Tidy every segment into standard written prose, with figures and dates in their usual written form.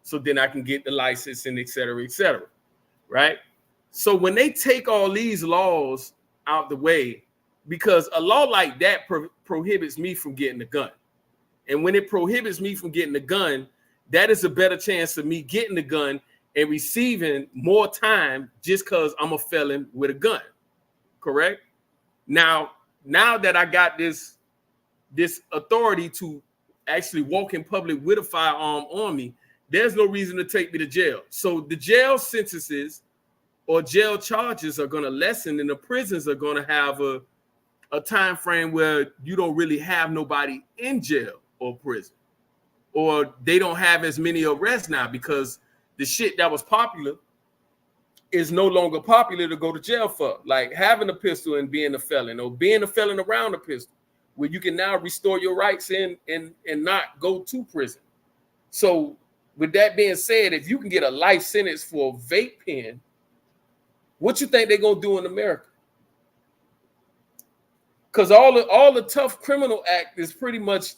so then I can get the license and et cetera, right? So when they take all these laws out the way, because a law like that prohibits me from getting a gun. And when it prohibits me from getting a gun, that is a better chance of me getting the gun and receiving more time just because I'm a felon with a gun. Correct? Now that I got this authority to actually walk in public with a firearm on me, there's no reason to take me to jail. So the jail sentences or jail charges are going to lessen, and the prisons are going to have a time frame where you don't really have nobody in jail or prison, or they don't have as many arrests now because the shit that was popular is no longer popular to go to jail for, like having a pistol and being a felon, or being a felon around a pistol, where you can now restore your rights and not go to prison. So with that being said, if you can get a life sentence for a vape pen, what you think they're gonna do in America? Because all the tough criminal act is pretty much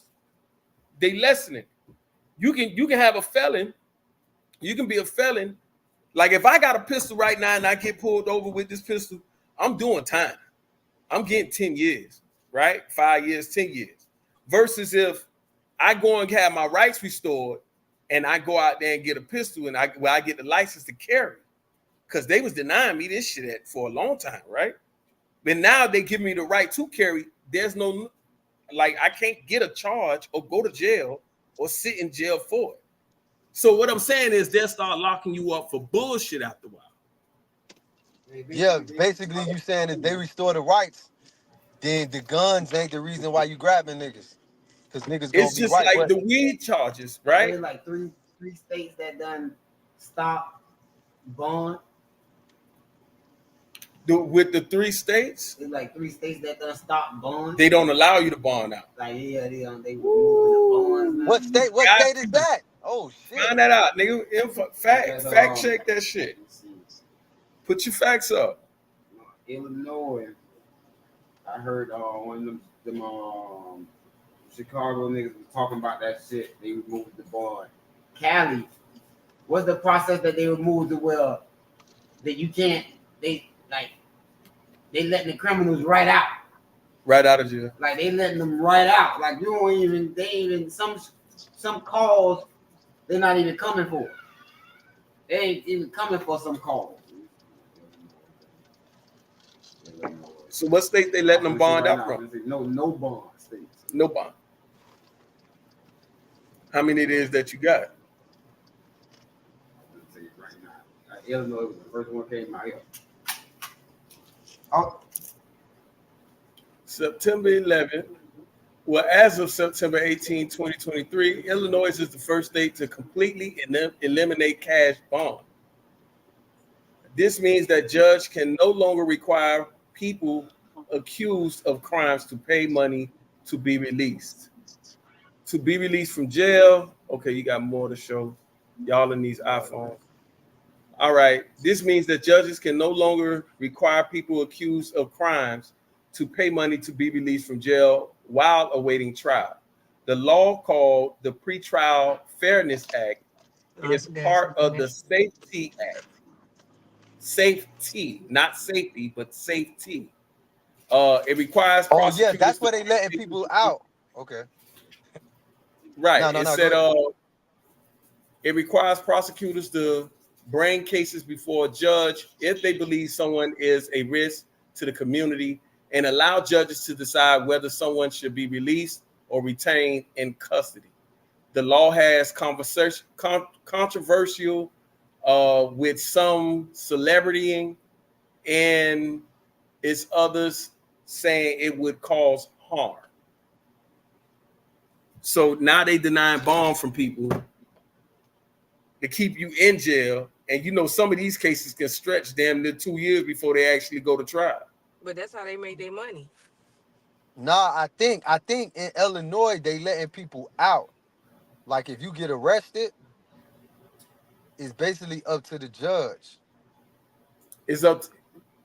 they lessening. You can have a felon, you can be a felon. Like if I got a pistol right now and I get pulled over with this pistol, I'm doing time. I'm getting 10 years, right? 5 years, 10 years. Versus if I go and have my rights restored and I go out there and get a pistol and I get the license to carry. Because they was denying me this shit for a long time, right? But now they give me the right to carry. There's no, like, I can't get a charge or go to jail or sit in jail for it. So what I'm saying is they'll start locking you up for bullshit after a while. Yeah, basically you saying if they restore the rights, then the guns ain't the reason why you grabbing niggas. Because niggas gonna It's be just right. like the weed charges, right? There's like three states that done stop bond. With the 3 states, There's like 3 states that done stop bond. they don't allow you to bond out. Like they moving the bonds. Man. What state is that? Oh shit. Find that out, nigga. Fact check that shit. Put your facts up. Illinois. I heard one of them Chicago niggas was talking about that shit. They removed the bond. Cali. What's the process that they removed the well that you can't they letting the criminals right out. Right out of jail. Like they letting them right out. Like you don't even some calls they're not even coming for. They ain't even coming for some calls. So what state they letting them bond out from? No bond states. No bond. How many it is that you got? I'm gonna tell you right now. Illinois was the first one came out here. Oh, September 11th. Well, as of September 18, 2023, Illinois is the first state to completely eliminate cash bond. This means that judge can no longer require people accused of crimes to pay money to be released. To be released from jail. Okay, you got more to show. Y'all in these iPhones. All right. This means that judges can no longer require people accused of crimes to pay money to be released from jail while awaiting trial. The law called the Pretrial Fairness Act is part of the Safety Act. Safety, not safety, but safety. It requires. Oh yeah, that's where they letting people out. Okay. Right. It said it requires prosecutors to bring cases before a judge if they believe someone is a risk to the community, and allow judges to decide whether someone should be released or retained in custody. The law has controversial with some celebritying, and it's others saying it would cause harm. So now they denying bond from people to keep you in jail. And you know, some of these cases can stretch damn near 2 years before they actually go to trial. But that's how they make their money. Nah, I think in Illinois they letting people out. Like if you get arrested, it's basically up to the judge. It's up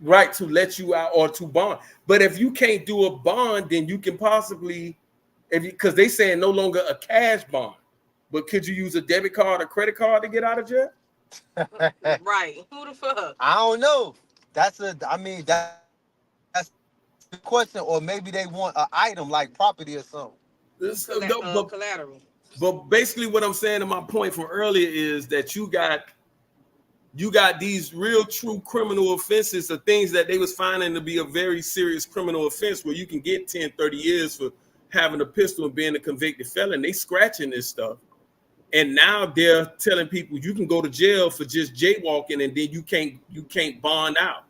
right to let you out or to bond. But if you can't do a bond, then you can possibly, because they saying no longer a cash bond. but could you use a debit card or credit card to get out of jail? Right. Who the fuck? I don't know. That's the question, or maybe they want an item like property or something. Collateral. But basically what I'm saying to my point from earlier is that you got these real true criminal offenses, or things that they was finding to be a very serious criminal offense where you can get 10, 30 years for having a pistol and being a convicted felon. They scratching this stuff. And now they're telling people you can go to jail for just jaywalking, and then you can't bond out.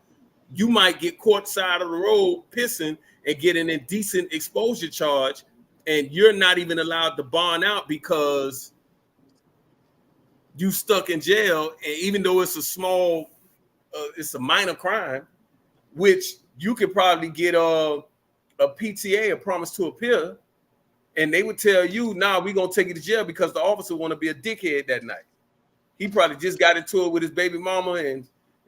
You might get caught side of the road pissing and get an indecent exposure charge, and you're not even allowed to bond out because you stuck in jail. And even though it's it's a minor crime, which you could probably get a PTA, a promise to appear, and they would tell you, nah, we're gonna take you to jail because the officer want to be a dickhead that night. He probably just got into it with his baby mama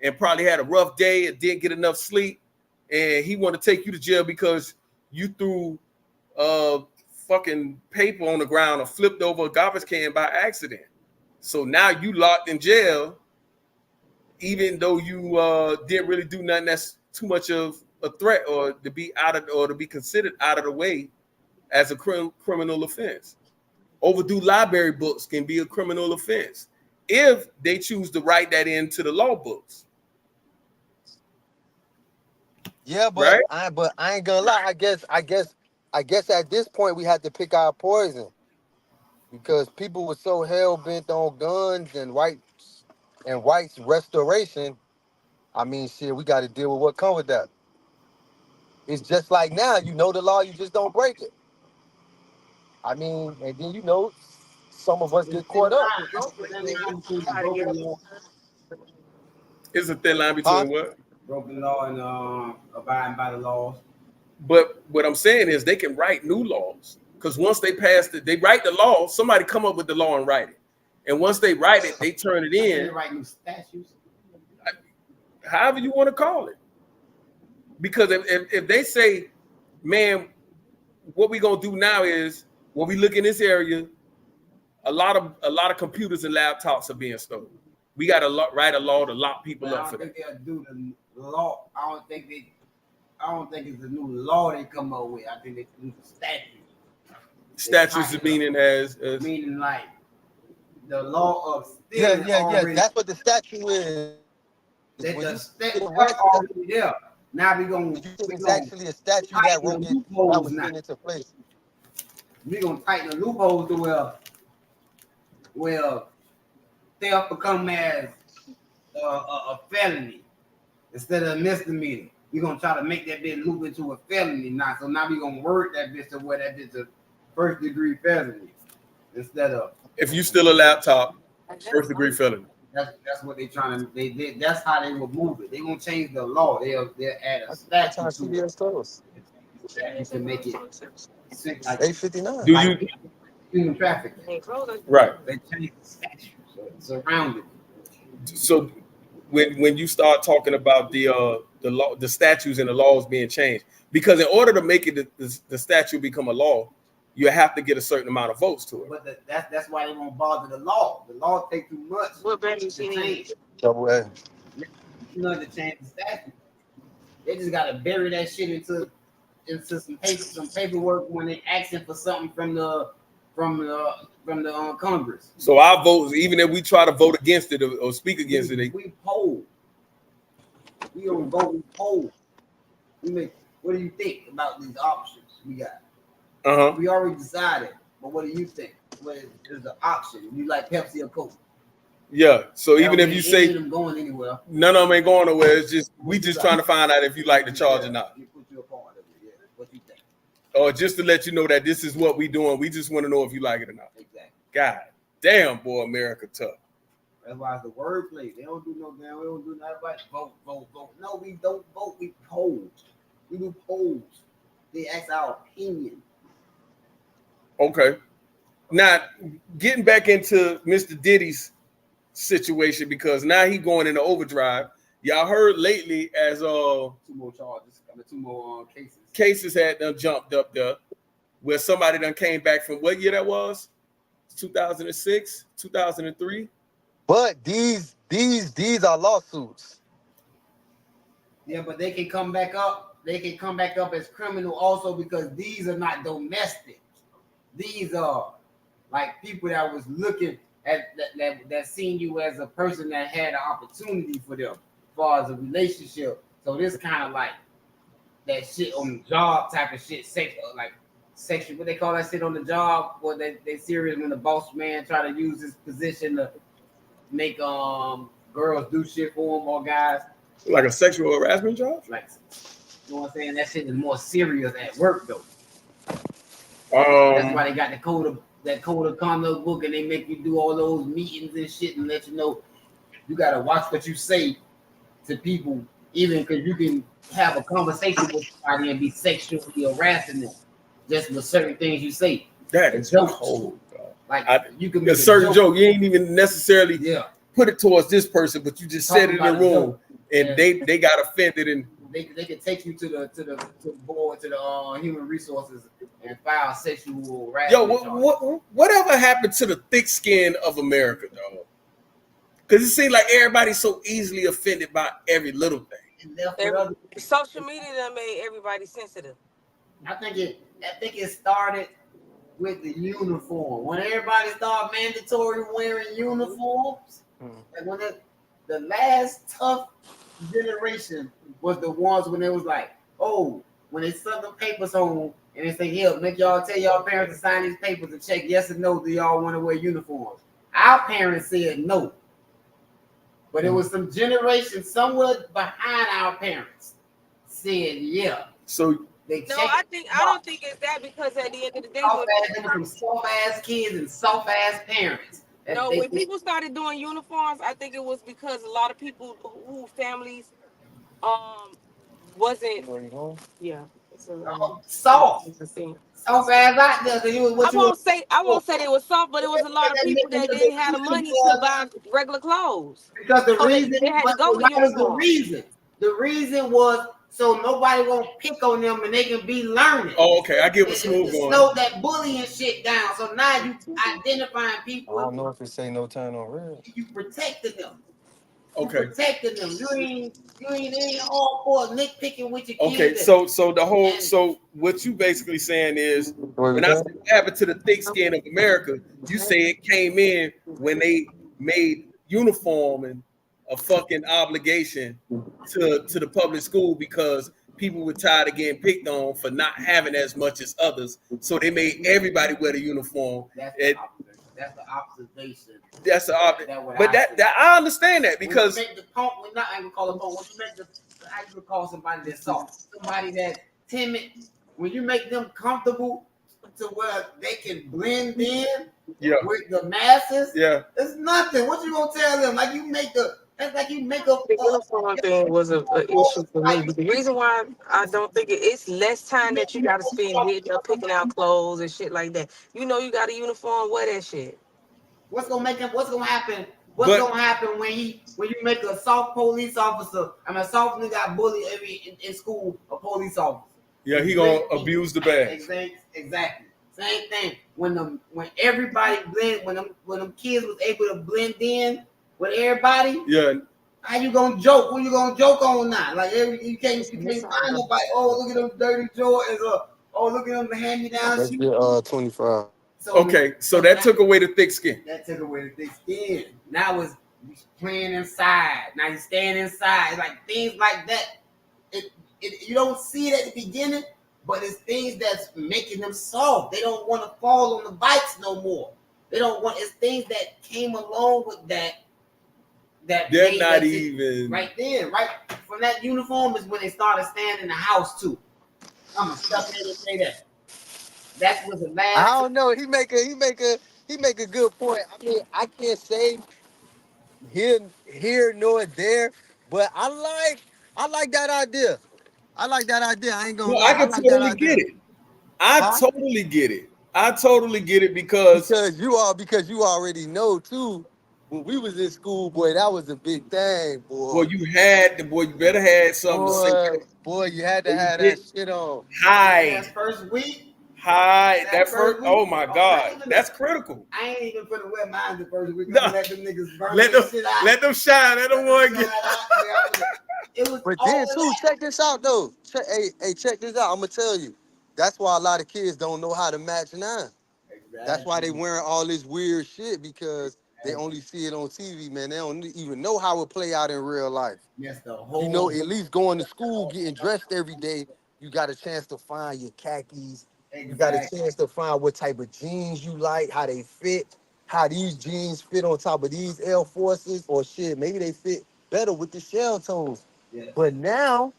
and probably had a rough day and didn't get enough sleep, and he want to take you to jail because you threw fucking paper on the ground or flipped over a garbage can by accident. So now you locked in jail, even though you didn't really do nothing that's too much of a threat or to be considered out of the way as a criminal offense. Overdue library books can be a criminal offense if they choose to write that into the law books. Yeah, but right? I ain't gonna lie. I guess at this point we had to pick our poison, because people were so hell bent on guns and whites restoration. I mean, shit, we got to deal with what comes with that. It's just like now, you know the law, you just don't break it. I mean, and then some of us get caught up. It's a thin line between what? Broken law and abiding by the laws. But what I'm saying is they can write new laws, because once they pass it, they write the law. Somebody come up with the law and write it, and once they write it, they turn it in. They write new statutes. However you want to call it. Because if they say, man, what we gonna do now is, when we look in this area, a lot of computers and laptops are being stolen. We got to write a law to lock people up for that. I don't think they'll do the law. I don't think it's a new law they come up with. I think they do the statute. Statutes is meaning as meaning like the law of stealing. Yeah. That's what the statute is. The statute already there. Now it's actually a statute that was put into place. We're gonna tighten the loopholes to where theft become as a felony instead of a misdemeanor. We're gonna try to make that bitch loop into a felony now. So now we're gonna word that bitch to where that bitch a first degree felony instead of, if you steal a laptop, first degree felony. That's what they trying to. They did. That's how they will move it. They gonna change the law. They'll add a statute to it. You can make it 859. Do you human trafficking? Right. They change the statute so it's surrounded. So when you start talking about the law, the statutes and the laws being changed, because in order to make it the statute become a law, you have to get a certain amount of votes to it. But that's why they won't bother the law. The law takes too much. What better to change? Double A. You know, to change the statute. They just gotta bury that shit into some paperwork when they asking for something from the Congress. So our votes, even if we try to vote against it or speak against it, we poll. We don't vote. We poll. What do you think about these options we got? We already decided, but what do you think? What is the option? You like Pepsi or Coke? Yeah. So even if you say them going anywhere, none of them ain't going nowhere, it's just we just trying to find out if you like the charge or not. You put your part of it. Yeah. What you think? Or just to let you know that this is what we doing. We just want to know if you like it or not. Exactly. God damn, boy, America tough. That's why it's the wordplay. They don't do no damn. We don't do nothing but vote. No, we don't vote. We poll. We do polls. They ask our opinion. Okay. Now, getting back into Mr. Diddy's situation, because now he going into overdrive. Y'all heard lately as 2 more charges, 2 more cases had done jumped up there, where somebody done came back from what year that was? 2006, 2003. But these are lawsuits. Yeah, but they can come back up. They can come back up as criminal also because these are not domestic. These are like people that was looking at that seen you as a person that had an opportunity for them as far as a relationship. So this kind of like that shit on the job type of shit, sexual, what they call that shit on the job, or they serious when the boss man try to use his position to make girls do shit for him or guys. Like a sexual harassment charge? Like, you know what I'm saying? That shit is more serious at work though. That's why they got the code of conduct book, and they make you do all those meetings and shit and let you know you gotta watch what you say to people, even because you can have a conversation with somebody and be sexually harassing them just with certain things you say. That is cold, bro. Like you can a make certain joke. You ain't even necessarily put it towards this person, but you just said it in the room, and they got offended, and they can take you to the board, to the human resources, and file sexual harassment. Yo, whatever happened to the thick skin of America, dog? Because it seems like everybody's so easily offended by every little thing. Social media done made everybody sensitive. I think it started with the uniform. When everybody started mandatory wearing uniforms, like when the last tough generation was the ones when it was like, oh, when they sent the papers home and they say, yeah, make y'all tell y'all parents to sign these papers and check yes or no, do y'all want to wear uniforms? Our parents said no. But it was some generation somewhere behind our parents said yeah. So they I don't think it's that, because at the end of the day, some soft ass kids and soft ass parents. No, when people started doing uniforms, I think it was because a lot of people who families wasn't soft ass out there. I won't say they were soft, but it was a lot of people that didn't have the money to buy regular clothes. Because the reason they had to go with uniform. The reason was so nobody won't pick on them and they can be learning. Oh, okay, I get what Smooth going. Slow that bullying shit down. So now you identifying people. I don't know if it say no turn on red. You protected them. Okay. Protecting them. You ain't all for nitpicking with your kids. Okay, so the whole what you basically saying is when I say what happened to the thick skin of America, you say it came in when they made uniform and a fucking obligation to the public school because people were tired of getting picked on for not having as much as others. So they made everybody wear the uniform. That's the observation. That's the observation. But that I understand that because when you make the pump, we're not even call it pump. When you make I used to call somebody that's soft, somebody that's timid. When you make them comfortable to where they can blend in with the masses, it's nothing. What you gonna tell them? Like you make the uniform thing was an issue for me. But the reason why I don't think it's less time that you gotta spend hitting up, picking out clothes and shit like that. You know you got a uniform, wear that shit. What's gonna happen? What's gonna happen when you make a soft police officer? I mean, a soft nigga got bullied in school. A police officer. Yeah, he gonna abuse the badge. Exactly. Same thing. When everybody blend, when them kids was able to blend in with everybody. Yeah. How you gonna joke? Who you gonna joke on now? Like you can't find nobody. Oh, look at them dirty Jordans. Oh, look at them hand-me-down. That's your 25. So that took away the thick skin. That took away the thick skin. Now it's playing inside. Now you staying inside. It's like things like that. You don't see it at the beginning, but it's things that's making them soft. They don't want to fall on the bikes no more. They don't want. It's things that came along with that. They're not even right there. Right from that uniform is when they started staying in the house too. I'm gonna step in and say that. That was the last. I don't know. He make a good point. I mean, I can't say here nor there, but I like that idea. I like that idea. I ain't gonna. Well, I can totally get it. I totally get it because you already know too. When we was in school, boy, that was a big thing, boy. Well, you better have something to say. Boy, you had to have that shit on. Hide. First week. Hide that first first. week. Oh my Oh, God, man. that's critical. I ain't even finna wear mine the first week. No. Let them niggas burn Let that them shit out. let them shine. Let them one get. It was But all then of too, that. check this out though. Check this out. I'm gonna tell you. That's why a lot of kids don't know how to match 9. That's why they wearing all this weird shit because they only see it on TV, man. They don't even know how it play out in real life. That's the whole. You know, at least going to school, getting dressed every day, you got a chance to find your khakis. You got a Exactly. chance to find what type of jeans you like, how they fit, how these jeans fit on top of these Air Forces, or shit, maybe they fit better with the shell toes. Yeah. But now,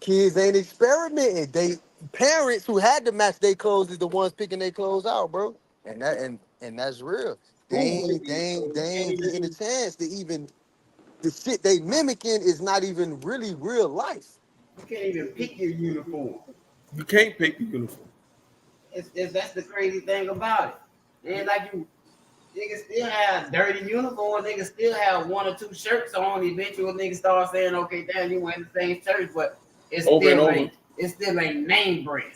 kids ain't experimenting. They parents who had to match their clothes is the ones picking their clothes out, bro. And that's real. They ain't getting a chance to even the shit they mimicking is not even really real life. You can't even pick your uniform. You can't pick the uniform. It's that's the crazy thing about it. And like you, niggas still have dirty uniforms. Niggas still have 1 or 2 shirts on. Eventually, niggas start saying, "Okay, damn, you wearing the same shirt," but it's Over and still over. ain't. It still ain't name brand.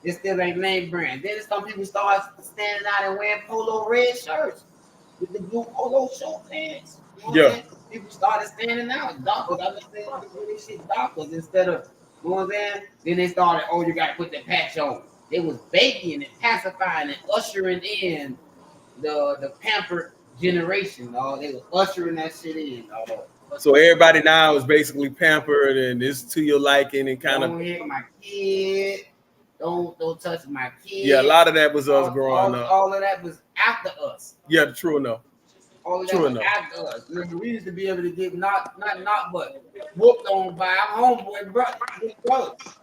It still ain't name brand. Then some people start standing out and wearing polo red shirts with the blue polo short pants. You know what I'm saying? People started standing out. Dockers. I was saying this shit dockers instead of, you know what I'm saying? Then they started, oh, you gotta put the patch on. They was baking and pacifying and ushering in the pampered generation. They was ushering that shit in. So everybody now is basically pampered and it's to your liking and kind Don't of. hit my kid. Don't touch my kid. Yeah, a lot of that was us growing up. All of that was after us. Yeah, true enough. All of that True was enough. after us. Remember, we used to be able to get not but whooped on by our homeboy brother.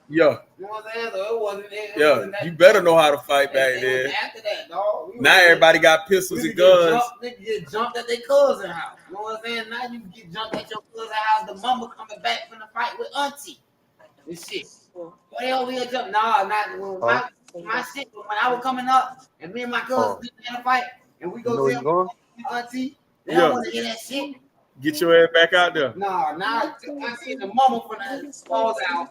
Yeah, You know what I'm saying? So it wasn't yeah. You better know how to fight back it then. was after that, dog. Now everybody got pistols and guns. Nigga get jumped at their cousin house. You know what I'm saying? Now you get jumped at your cousin house. The mama coming back from the fight with auntie. This shit. What the hell we gonna jump? Nah, not my shit. When I was coming up and me and my cousin in a fight and we You go know where you tell going? auntie, they Yeah. don't want to hear that shit. Get your ass back out there. Nah, now I see the mama from the falls out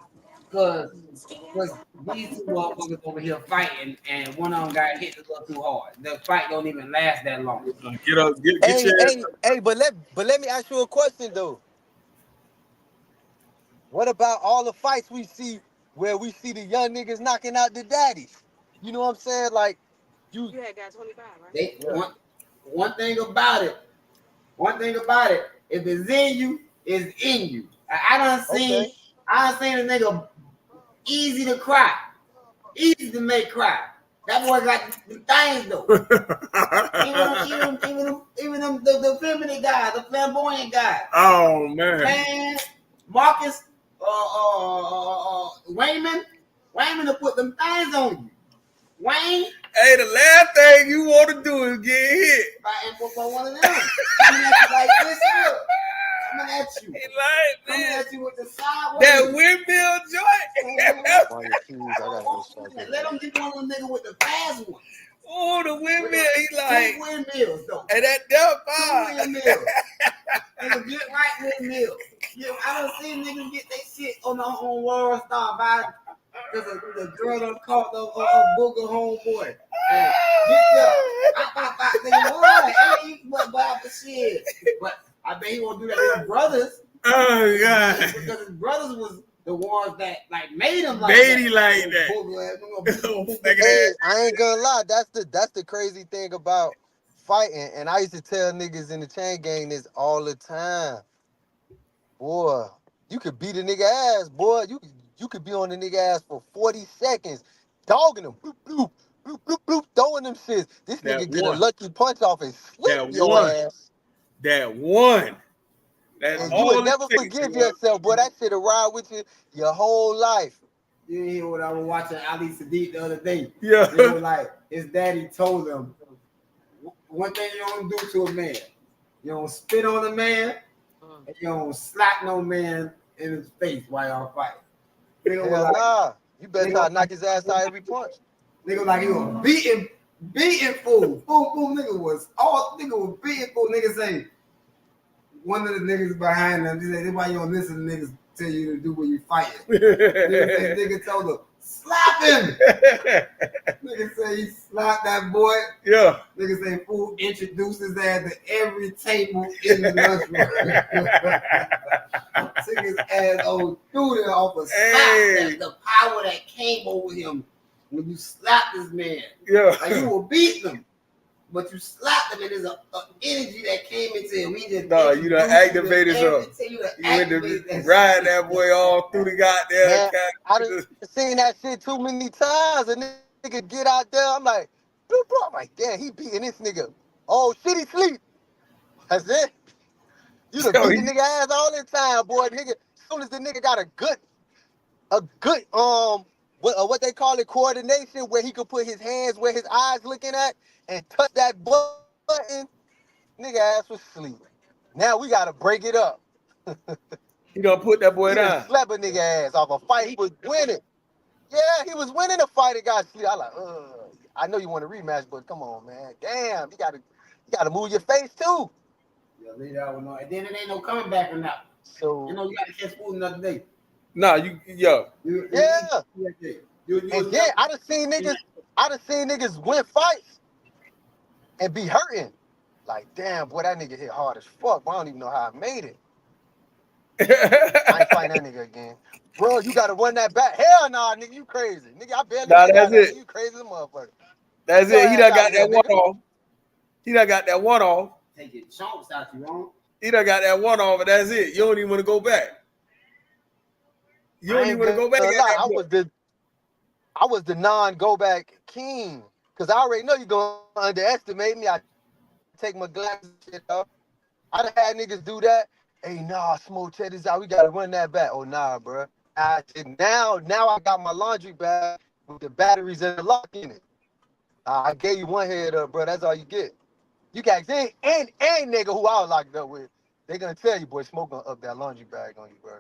because these 2 motherfuckers over here fighting and one of them got hit a little too hard. The fight don't even last that long. Get up, get Hey, your ass. hey, but let me ask you a question though. What about all the fights we see where we see the young niggas knocking out the daddies? You know what I'm saying? Like You had got 25, right? They Yeah. one thing about it, if it's in you, it's in you. I done seen a nigga easy to cry, easy to make cry. That boy got the things though. even them the feminine guys, the flamboyant guys. Oh man. Marcus Wayman will put them things on you. Wayne, Hey, the last thing you want to do is get hit. by one of them. Coming at you like this here. Coming at you. Coming at you with the sideways. That windmill joint. Let them get one of them niggas with the fast one. Oh, the windmill. He like. 2 windmills though. And that dumb 2 windmills. Nigga get right windmills. Yeah, I done seen niggas get their shit on World Star by because the girl done caught the booger homeboy. And get the shit. But I bet he won't do that with his brothers. Oh God. Because his brothers was the ones that like made him like Made that. he like that. Hey, I ain't gonna lie. That's the crazy thing about fighting. And I used to tell niggas in the chain gang this all the time. Boy, you could beat a nigga ass, boy. You could be on the nigga ass for 40 seconds, dogging him, bloop, bloop, bloop, bloop, bloop, throwing them shits. This That nigga get a one. lucky punch off and slip That your one. ass. That one. That's And you all would it never takes, forgive boy. yourself, boy. That shit'll ride with you your whole life. You didn't hear what I was watching Ali Sadiq the other day. Yeah. They were like, his daddy told him, one thing you don't do to a man, you don't spit on a man, and you don't slap no man in his face while y'all fighting. Nigga was Hell like, nah. You better try to knock his ass out every punch. nigga like he was beating fool. Fool nigga was beating fool. Nigga say, one of the niggas behind him, he said, why you don't listen to niggas tell you to do when you fighting. Nigga told him, Slap him. Nigga say he slapped that boy. Yeah. Nigga say fool introduces that to every table in the lunchroom. Took his ass over through there off a slap. Hey. The power that came over him when you slapped this man. Yeah. Like you were beating him, but you slapped him, and there's a energy that came into him. We just No, you done activated some. You went to ride that boy all through the goddamn Man, I cat. done seen that shit too many times. A nigga get out there, I'm like, bro, I'm like, damn, he beating this nigga. Oh shit, he sleep. That's it. You done Yo, beat the nigga ass all the time, boy. Nigga, as soon as the nigga got a good what they call it, coordination, where he could put his hands where his eyes looking at and touch that button, nigga ass was asleep. Now we gotta break it up. You gonna put that boy He done down. slept a nigga ass off a fight. He was winning. Yeah, he was winning the fight and got sleep. I like, I know you want a rematch, but come on, man. Damn, you gotta move your face too. Yeah, leave that one on. And then it ain't no coming back from that. So You know you gotta catch food another day. Nah, you yo. yeah. And then I done seen niggas win fights and be hurting. Like, damn, boy, that nigga hit hard as fuck. But I don't even know how I made it. I ain't fighting that nigga again. Bro, you gotta run that back. Hell nah, nigga, you crazy. Nigga, I barely Nah, hit that's that. it. You crazy as a motherfucker. That's Your it. He ass done out got here, that one nigga. off. He done got that one off. Take your chunks out you, wrong? He done got that one off, and that's it. You don't even want to go back. You don't even want to go back at Lie. that I was the non-go back king. Cause I already know you're gonna underestimate me. I take my glasses and shit off. I done had niggas do that. Hey, nah, Smoke, check this out. We gotta run that back. Oh nah, bro. Now I got my laundry bag with the batteries and the lock in it. I gave you one head up, bro. That's all you get. You got and nigga who I was locked up with. They gonna tell you, boy, Smoke gonna up that laundry bag on you, bro.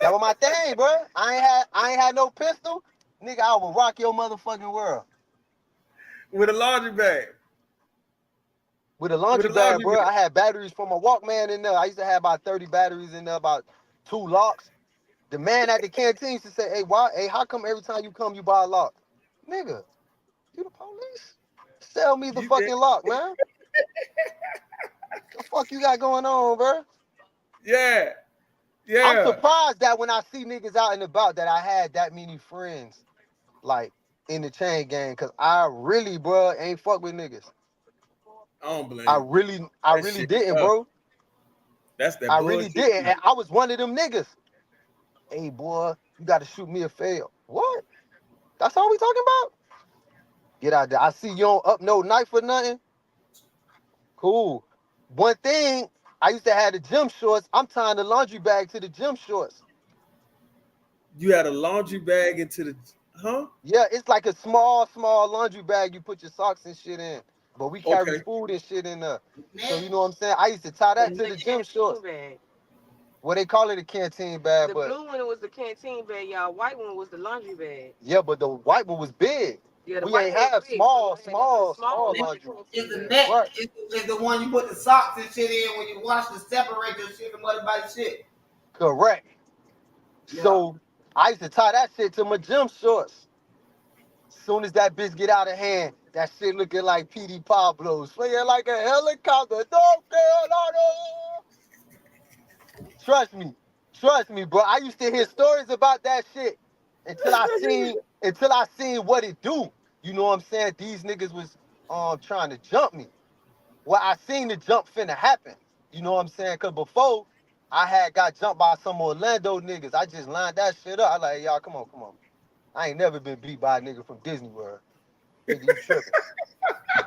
That was my thing, bro. I ain't had no pistol. Nigga, I will rock your motherfucking world. with a laundry bag. With a laundry With a laundry bag, bro. bag. I had batteries for my Walkman in there. I used to have about 30 batteries in there, about 2 locks. The man at the canteen used to say, hey, how come every time you come, you buy a lock? Nigga, you the police? Sell me the You fucking lock, man. The fuck you got going on, bro? Yeah. I'm Yeah. surprised that when I see niggas out and about that I had that many friends, like, in the chain gang, because I really, bro, ain't fuck with niggas. I don't blame I you. really That shit didn't, tough. bro. That's that I bullshit. really didn't. And I was one of them niggas. Hey, boy, you got to shoot me a fail. What? That's all we talking about? Get out there. I see you don't up no knife or nothing. Cool. One thing, I used to have the gym shorts. I'm tying the laundry bag to the gym shorts. You had a laundry bag into the Yeah, it's like a small laundry bag you put your socks and shit in. But we carry Okay. food and shit in there. So you know what I'm saying? I used to tie that to the gym shorts. Bag. Well, they call it a canteen bag, The but blue one was the canteen bag, y'all. White one was the laundry bag. yeah, but the white one was big. Yeah, the We white ain't one was have big, small so small laundry. It's the bag. net. Right. It's the one you put the socks and shit in when you wash to separate your shit from other body's shit. Correct. Yeah. So I used to tie that shit to my gym shorts. Soon as that bitch get out of hand, that shit looking like P.D. Pablo's. Swinging like a helicopter. North Carolina. Trust me, bro. I used to hear stories about that shit until I seen what it do. You know what I'm saying? These niggas was trying to jump me. Well, I seen the jump finna happen. You know what I'm saying? Cause before I had got jumped by some Orlando niggas. I just lined that shit up. I like, y'all, come on. I ain't never been beat by a nigga from Disney World. Nigga, you tripping.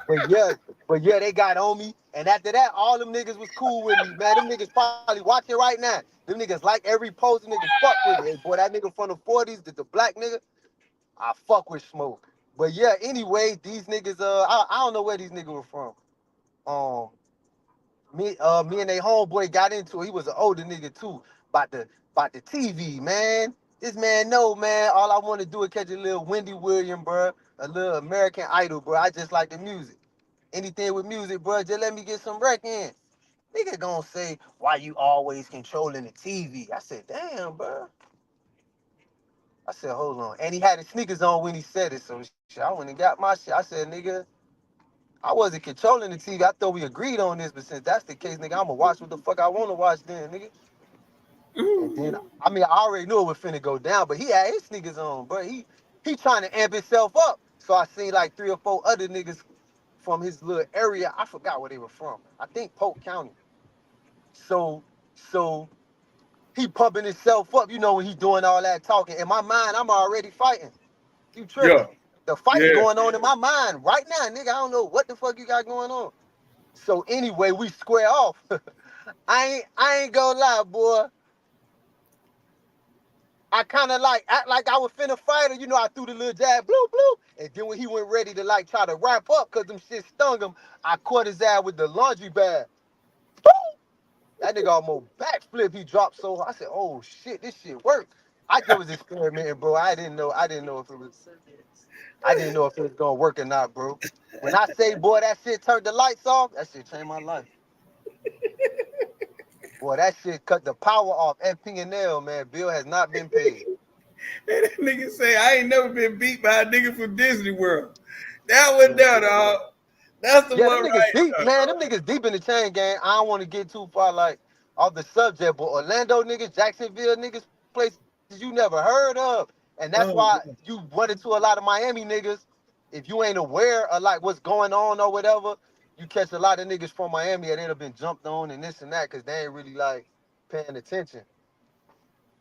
But yeah, they got on me. And after that, all them niggas was cool with me, man. Them niggas probably watching right now. Them niggas like every post, niggas fuck with me. Hey, boy, that nigga from the 40s, the black nigga, I fuck with Smoke. But yeah, anyway, these niggas, I don't know where these niggas were from. Me and they homeboy got into it. He was an older nigga too. About the TV, man. This man know, man. All I want to do is catch a little Wendy Williams, bro. A little American Idol, bro. I just like the music. Anything with music, bro, just let me get some rec in. Nigga gonna say, why you always controlling the TV? I said, damn, bro. I said, hold on. And he had his sneakers on when he said it. So shit, I went and got my shit. I said, nigga, I wasn't controlling the TV. I thought we agreed on this, but since that's the case, nigga, I'ma watch what the fuck I want to watch then, nigga. And then, I mean, I already knew it was finna go down, but he had his sneakers on, bro. He trying to amp himself up. So I seen like 3 or 4 other niggas from his little area. I forgot where they were from. I think Polk County. So he pumping himself up, you know, when he doing all that talking. In my mind, I'm already fighting. You tripping. Yeah. The fight's Yeah. going on in my mind right now, nigga. I don't know what the fuck you got going on. So anyway, we square off. I ain't gonna lie, boy. I kind of like act like I was finna fight her, you know. I threw the little jab, bloop, bloop. And then when he went ready to like try to wrap up because them shit stung him, I caught his ass with the laundry bag. Boom! That nigga almost backflip. He dropped so hard. I said, oh shit, this shit worked. I just was experimenting, bro. I didn't know if it was gonna work or not, bro. When I say, boy, that shit turned the lights off, that shit changed my life. Boy, that shit cut the power off. FP&L, man. Bill has not been paid. And that nigga say, I ain't never been beat by a nigga from Disney World. That one down, dog. That's the Yeah, one them niggas right deep, there. man. Them niggas deep in the chain gang. I don't want to get too far like off the subject, but Orlando niggas, Jacksonville niggas, places you never heard of. And that's why you run into a lot of Miami niggas. If you ain't aware of like what's going on or whatever, you catch a lot of niggas from Miami that have been jumped on and this and that because they ain't really like paying attention.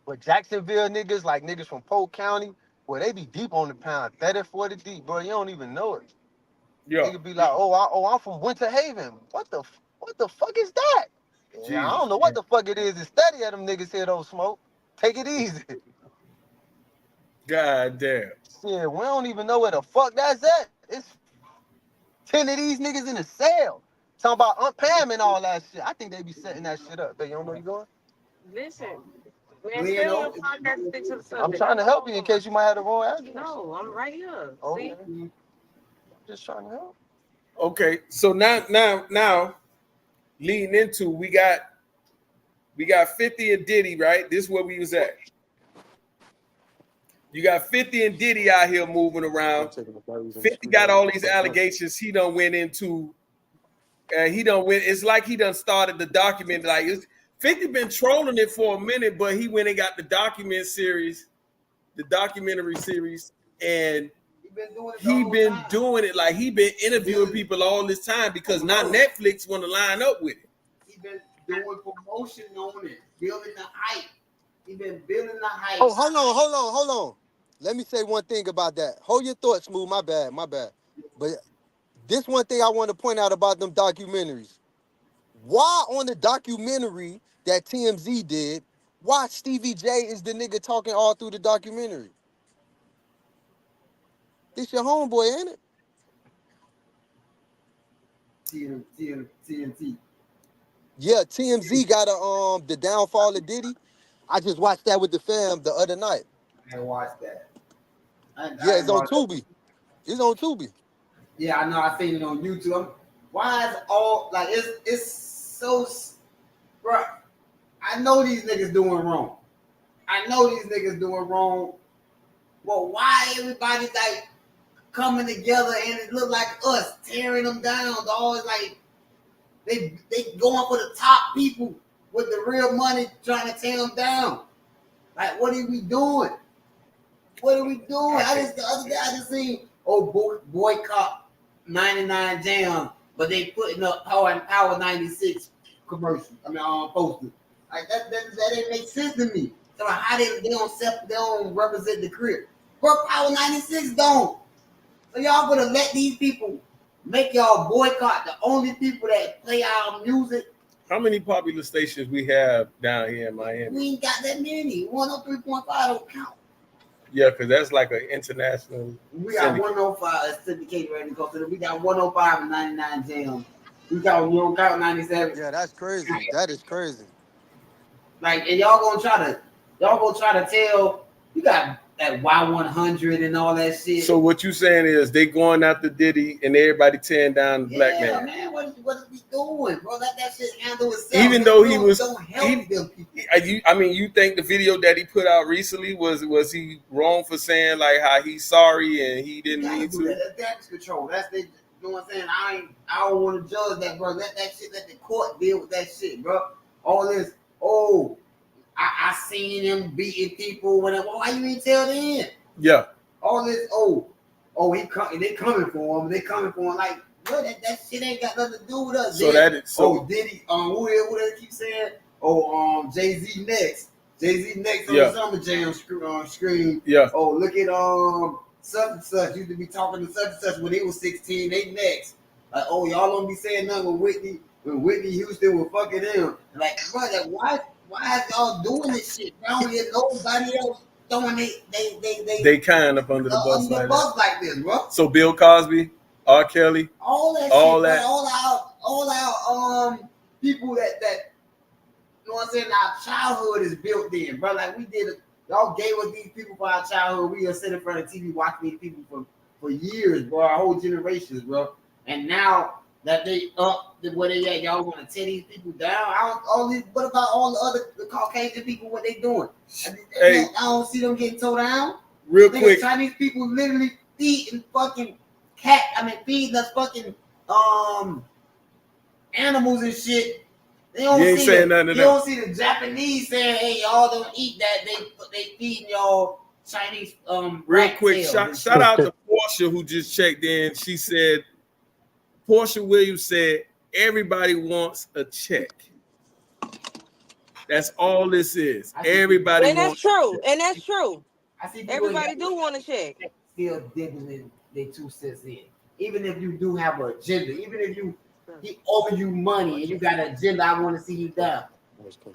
But Jacksonville niggas, like niggas from Polk County, well, they be deep on the pound, 30, 40 deep, bro. You don't even know it. Yeah. Nigga be like, I'm from Winter Haven. What the fuck is that? Yeah, I don't know what the fuck it is. To study at them niggas here don't smoke. Take it easy. God damn. Shit, we don't even know where the fuck that's at. It's 10 of these niggas in a cell. Talking about Aunt Pam and all that shit. I think they be setting that shit up. But you don't know you going? Listen, man, stay on the podcast, stick to the subject. I'm trying to help you in case you might have the wrong address. No, I'm right here. Okay. See? Just trying to help. Okay, so now leading into we got 50 and Diddy, right? This is where we was at. You got 50 and Diddy out here moving around. 50 got all these allegations he done went into. It's like he done started the document. Like 50 been trolling it for a minute, but he went and got the documentary series, and he been doing it like he been interviewing people all this time because now Netflix want to line up with it. He been doing promotion on it, building the hype. He been building the hype. Oh, hold on. Let me say one thing about that. Hold your thoughts, Smooth. My bad. But this one thing I want to point out about them documentaries. Why on the documentary that TMZ did, why Stevie J is the nigga talking all through the documentary? This your homeboy, ain't it? TNT. Yeah, TMZ got the downfall of Diddy. I just watched that with the fam the other night. I watched that. Yeah, it's on Tubi. It's on Tubi. Yeah, I know. I seen it on YouTube. Why is all like it's so, bro? I know these niggas doing wrong. Well, why everybody like coming together and it look like us tearing them down? Dog, it's like they going for the top people with the real money, trying to tear them down. Like, what are we doing? The other day I just seen boycott 99 Jam, but they putting up Power 96 commercial. Posters. Like that didn't make sense to me. So how they don't represent the crib. But Power 96 don't. So y'all gonna let these people make y'all boycott the only people that play our music? How many popular stations we have down here in Miami? We ain't got that many. 103.5 don't count. Yeah, because that's like an international. We got 105 syndicated right now. So we got 105 and 99 Jam. We don't count 97. Yeah, that's crazy. That is crazy. Like, and y'all gonna try to tell you got that Y100 and all that shit. So what you saying is they going after Diddy and everybody tearing down the black man. Man, what is we doing, bro? Let that shit handle itself. Even though he was, don't help them people. I mean, you think the video that he put out recently was he wrong for saying like how he's sorry and he didn't mean to? That's damage control. That's the, you know what I'm saying? I don't want to judge that, bro. Let the court deal with that shit, bro. All this, I seen him beating people. Whatever. Why you ain't tell them? Yeah. All this, they coming for him. They coming for him. Like, bro, that shit ain't got nothing to do with us. So that is so. Diddy, who they keep saying? Jay-Z next. Jay-Z next on Yeah. the Summer Jam screen. Yeah. Oh, look at such and such. Used to be talking to such and such when he was 16. They next. Like, y'all don't be saying nothing when Whitney Houston was fucking them. Like, bro, why is y'all doing this shit? I don't hear nobody else throwing They kind of under the bus under the like bus that. like this, bro. So Bill Cosby, R. Kelly, All that all shit, that. all our people that you know what I'm saying, our childhood is built in, bro. Like y'all gave us these people for our childhood. We are sitting in front of TV watching these people for years, bro, our whole generations, bro. And now that they up to where they at, y'all want to tear these people down. What about all the Caucasian people? What they doing? Hey. I don't see them getting towed down. Real Nigga, quick, Chinese people literally feeding fucking feeding us fucking animals and shit. They don't You ain't see saying nothing to you them. don't see the Japanese saying, "Hey, y'all don't eat that." They feeding y'all Chinese real rat quick, tails shout and shit. out to Portia who just checked in. She said, Portia Williams said, everybody wants a check. That's all this is. Everybody And that's wants. true. And that's true. I see people Everybody do want to check. still digging their 2 cents in. Even if you do have an agenda, even if he owe you money and you got an agenda, I want to see you down.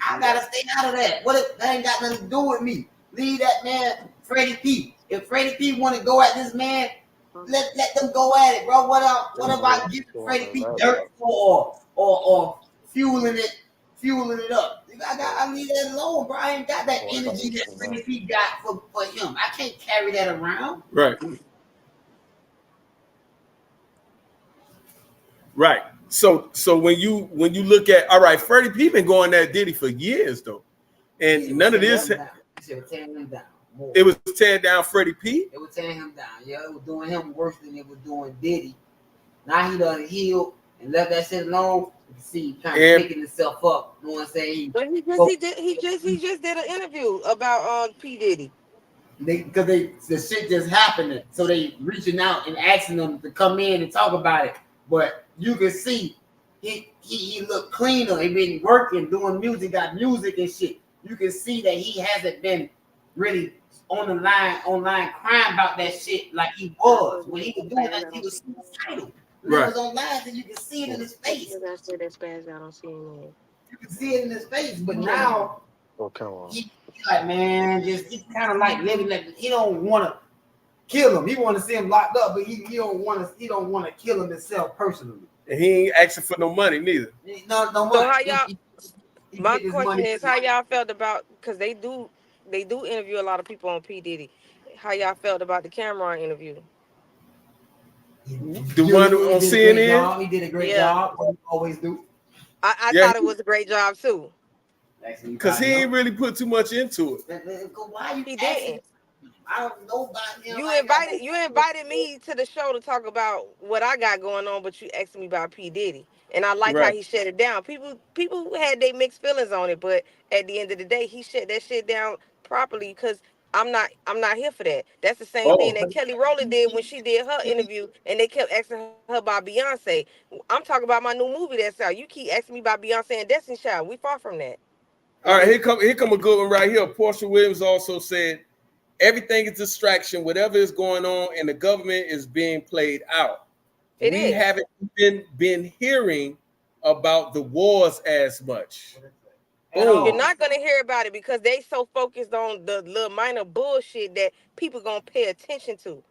I gotta stay out of that. What if that ain't got nothing to do with me? Leave that man, Freddie P. If Freddie P want to go at this man, let them go at it, bro. What about giving Freddie P dirt for or fueling it up? I leave that alone, bro. I ain't got that energy that Freddie P got for him. I can't carry that around. Right. Right. So when you look at, all right, Freddie P been going at Diddy for years though, and none of this. It was tearing him down. More. It was tearing down Freddie P. It was tearing him down. Yeah, it was doing him worse than it was doing Diddy. Now he done healed and left that shit alone. You can see he kind of picking himself up. You know what I'm saying? But he just did an interview about P. Diddy. Because the shit just happening, so they reaching out and asking them to come in and talk about it. But you can see he looked cleaner. He been working, doing music, got music and shit. You can see that he hasn't been really online crying about that shit like he was when he was doing that. He was suicidal. Right. He was online, and you can see it in his face. That's bad. I don't see it. You can see it in his face, but now come on. He like, man, he's kind of like living like he don't want to kill him. He want to see him locked up, but he don't want to kill him himself personally. And he ain't asking for no money neither. No money. So how y'all? My question is how y'all felt about, because they do interview a lot of people on P. Diddy. How y'all felt about the Cameron interview? The one on CNN? He did a great job. What he always do. I thought it was a great job too. Because he ain't really put too much into it. Why you He didn't. I don't know about him. You invited me to the show to talk about what I got going on, but you asked me about P. Diddy. And I like how he shut it down. People had their mixed feelings on it, but at the end of the day, he shut that shit down properly because I'm not here for that. That's the same thing that Kelly Rowland did when she did her interview and they kept asking her about Beyonce. I'm talking about my new movie that's out. You keep asking me about Beyonce and Destiny Child. We far from that. All right, here come a good one right here. Portia Williams also said, everything is distraction, whatever is going on, and the government is being played out. We haven't been hearing about the wars as much. You're not going to hear about it because they so focused on the little minor bullshit that people going to pay attention to.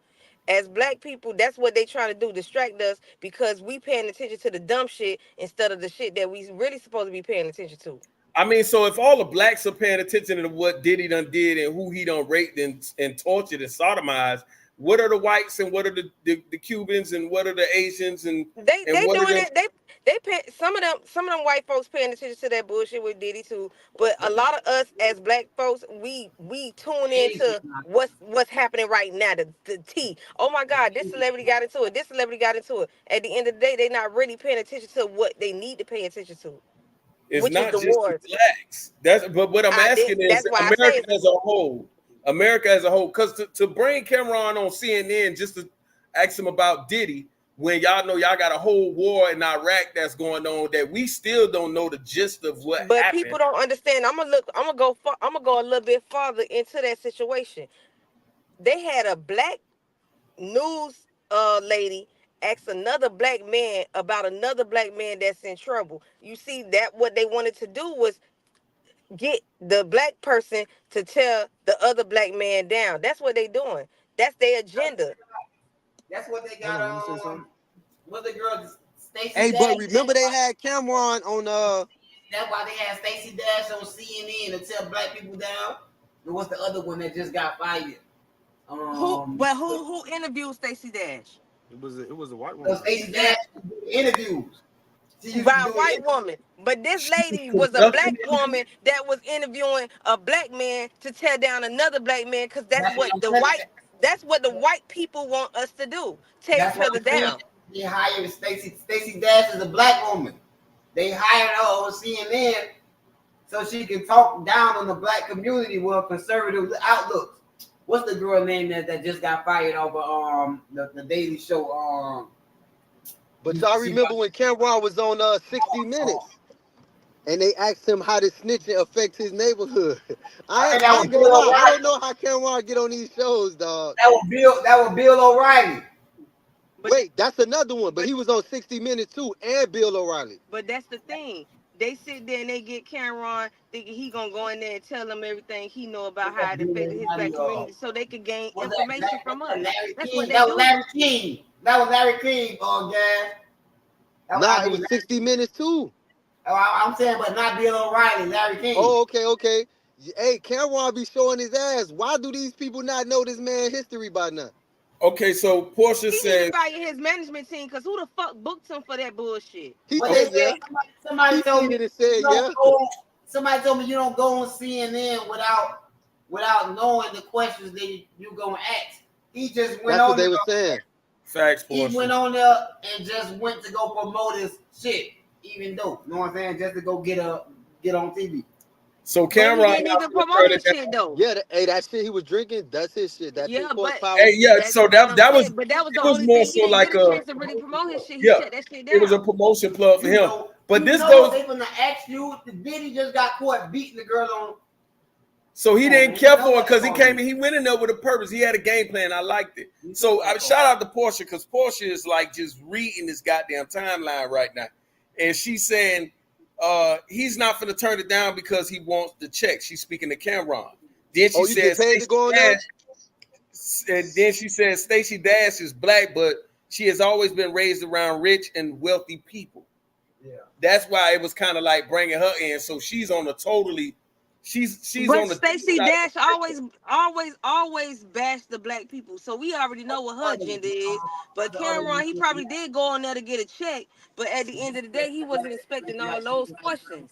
As black people, that's what they trying to do, distract us because we paying attention to the dumb shit instead of the shit that we really supposed to be paying attention to. I mean, so if all the blacks are paying attention to what Diddy done did and who he done raped and tortured and sodomized, what are the whites and what are the Cubans and what are the Asians and They what are doing the, it. They pay, some of them white folks paying attention to that bullshit with Diddy too. But a lot of us as black folks, we tune into what's happening right now. The tea. Oh my God, this celebrity got into it. This celebrity got into it. At the end of the day, they're not really paying attention to what they need to pay attention to, it's which is not the just the wars. blacks. That's but what I'm asking is That's why I America say as a whole. America as a whole, because to bring Cameron on CNN just to ask him about Diddy, when y'all know y'all got a whole war in Iraq that's going on that we still don't know the gist of what but happened. people don't understand. I'm gonna go a little bit farther into that situation. They had a black news lady ask another black man about another black man that's in trouble. You see that what they wanted to do was get the black person to tell the other black man down. That's what they doing. That's their agenda. That's what they Hold got on, you say something? what the girl Stacey Hey, Dash. but remember they had Cameron on That's why they had Stacey Dash on CNN to tell black people down. And what's the other one that just got fired? Who interviewed Stacey Dash? it was a white woman. Stacey Dash interviews. By a white woman. But this lady was a black woman that was interviewing a black man to tear down another black man, because that's what the white people want us to do. Tear each other down. They hired Stacey Dash is a black woman. They hired her on CNN so she can talk down on the black community with conservative outlooks. What's the girl name that just got fired over the Daily Show? But y'all remember when Cameron was on 60 Minutes and they asked him how did snitching affect his neighborhood? I don't know how Cameron get on these shows, dog. That was Bill O'Reilly. Wait, that's another one, but he was on 60 Minutes too, and Bill O'Reilly. But that's the thing. They sit there and they get Cameron thinking he gonna go in there and tell them everything he know about how it affected his black community, so they could gain information from us. That's what they do. Larry King. That was Larry King, Gas. Nah, it was 60 Minutes too. I'm saying, but not Bill O'Reilly, Larry King. Oh, okay. Hey, Cameron be showing his ass. Why do these people not know this man's history by now? Okay, so Portia says fire his management team, because who the fuck booked him for that bullshit? Somebody told me Somebody told me you don't go on CNN without knowing the questions that you gonna ask. He just went That's on. what they were saying. Facts, He went on there and just went to go promote his shit, even though, you know what I'm saying, just to go get on TV. So Cameron didn't even promote his shit though. Yeah, that shit he was drinking, that's his shit. That so that was but that was the it was only more thing. so like a to really promote his shit. He shut that shit down. it was a promotion plug for him. But this goes. They gonna ask you. Diddy just got caught beating the girl on. So he didn't care for it because he went in there with a purpose. He had a game plan. I liked it. So shout out to Portia, because Portia is like just reading this goddamn timeline right now, and she's saying he's not gonna turn it down because he wants the check. She's speaking to Cameron. Then she says, and then she says Stacey Dash is black, but she has always been raised around rich and wealthy people. Yeah, that's why it was kind of like bringing her in. So she's on a totally, she's but on the. Stacey Dash always bashed the black people. So we already know what her agenda is. But Cameron, he probably did go on there to get a check. But at the end of the day, he wasn't expecting all those questions.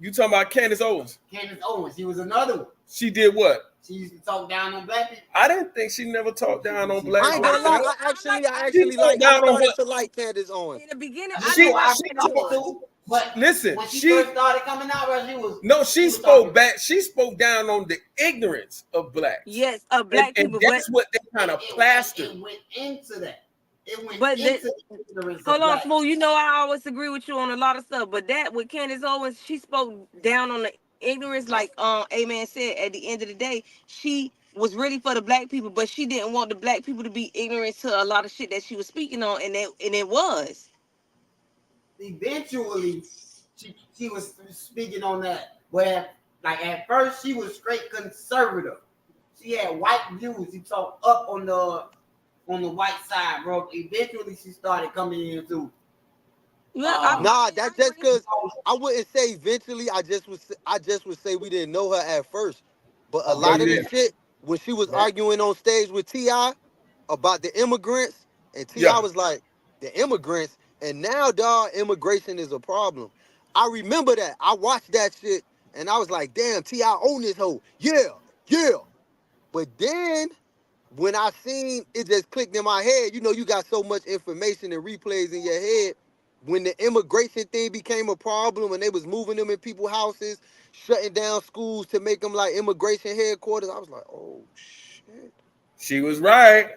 You talking about Candace Owens? Candace Owens, she was another one. She did what? She used to talk down on black people. I didn't think she never talked down on black people. I ain't gonna lie. I actually started to like Candace Owens. In the beginning, but listen, when she first started coming out, she spoke back. She spoke down on the ignorance of blacks. Yes, of black people. And that's what they kind of plastered. It went into that. Hold on, Smooth. You know I always agree with you on a lot of stuff, but that with Candace Owens, she spoke down on the ignorance, like A-Man said. At the end of the day, she was really for the black people, but she didn't want the black people to be ignorant to a lot of shit that she was speaking on, and it was. Eventually, she was speaking on that, but at first she was straight conservative. She had white views. She talked up on the white side, bro. Eventually, she started coming into. That's just because I wouldn't say eventually. I just would say we didn't know her at first, but a lot of the shit when she was Yeah. arguing on stage with T.I. about the immigrants, and T.I. Yeah. was like, the immigrants, and now, dog, immigration is a problem. I remember that. I watched that shit, and I was like, damn, T.I. own this hoe. Yeah, yeah. But then, when I seen it just clicked in my head, you know, you got so much information and replays in your head. When the immigration thing became a problem and they was moving them in people's houses, shutting down schools to make them like immigration headquarters, I was like, oh shit. She was right.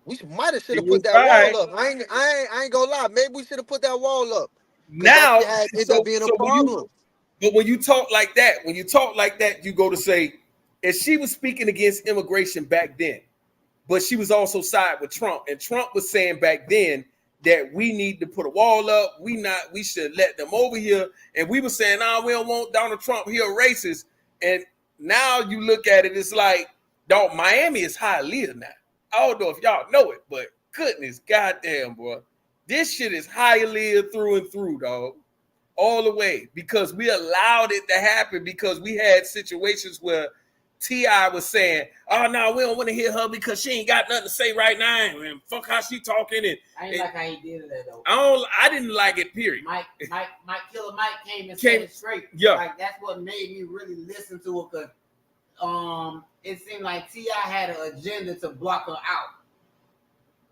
We might have should She have was put that right. wall up. I ain't gonna lie. Maybe we should have put that wall up. Cause Now, that shit had ended so, up being a so problem. when you talk like that, you go to say, if she was speaking against immigration back then, but she was also side with Trump, and Trump was saying back then that we need to put a wall up. We should let them over here, and we were saying, nah, we don't want Donald Trump. He a racist. And now you look at it, it's like, dog, Miami is Hialeah now. I don't know if y'all know it, but goodness, goddamn, bro, this shit is Hialeah through and through, dog, all the way, because we allowed it to happen, because we had situations where T.I. was saying, oh, no, we don't want to hear her because she ain't got nothing to say right now, and fuck how she talking. And I ain't like how he did it though. I didn't like it, period. Mike Killer Mike came and said it straight. Yeah. Like that's what made me really listen to it, because it seemed like T.I. had an agenda to block her out.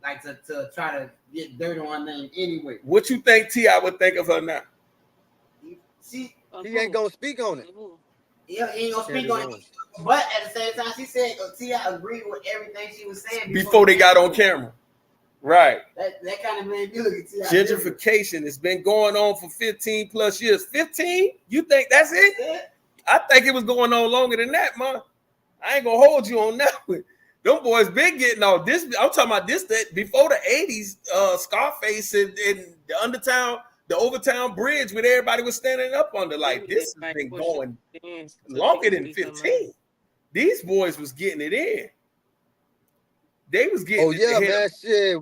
Like to try to get dirt on her name anyway. What you think T.I. would think of her now? He ain't gonna speak on it. Yeah, he ain't gonna speak on it. But at the same time, she said T.I. agreed with everything she was saying Before they got on camera. Right. That kind of made me look at T.I. Gentrification has been going on for 15 plus years. 15? You think that's it? Yeah. I think it was going on longer than that, man. I ain't gonna hold you on that one. Them boys been getting all this. I'm talking about this that before the 80s, Scarface and the Undertown, the Overtown Bridge, where everybody was standing up under. Like, this has been going longer than 15. These boys was getting it in. They was getting it. Oh yeah, man, shit.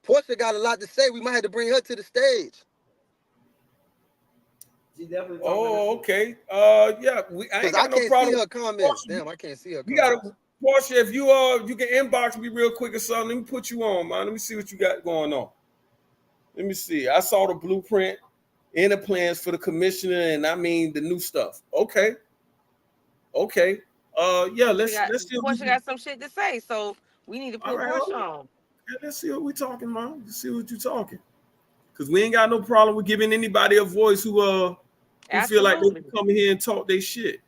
Portia got a lot to say. We might have to bring her to the stage. She definitely. Oh, okay. Yeah, I ain't got no can't problem. see her comments. Damn, I can't see her. You gotta, Portia, if you can inbox me real quick or something. Let me put you on, man. Let me see what you got going on. Let me see. I saw the blueprint and the plans for the commissioner, and I mean the new stuff. Okay. Yeah, let's see. Portia got some shit to say, so we need to put Portia on. Yeah, let's see what we talking, man. Let's see what you talking. Because we ain't got no problem with giving anybody a voice who feel like they can come here and talk their shit.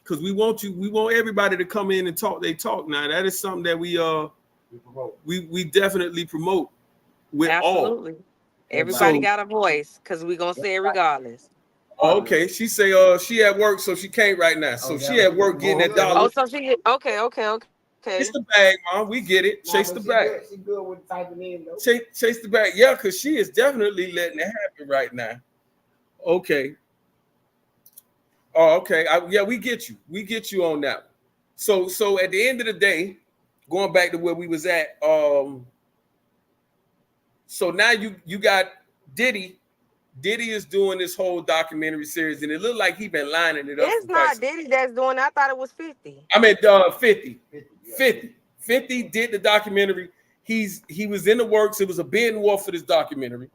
Because we want everybody to come in and talk their talk. Now that is something that we definitely promote with Absolutely. all. Everybody got a voice because we're gonna say it regardless. Okay, she say she at work, so she can't right now. So she at work getting that dollar. Oh, so she okay. Chase the bag, mom. We get it. Chase the bag. She good with typing in though. Chase the bag. Yeah, because she is definitely letting it happen right now. Okay. Oh, okay. Yeah, we get you. We get you on that. So at the end of the day, going back to where we was at, so now you got Diddy. Diddy is doing this whole documentary series, and it looked like he been lining it up. It's not Diddy that's doing it. I thought it was 50. I mean, 50. 50 did the documentary. He was in the works. It was a bidding war for this documentary,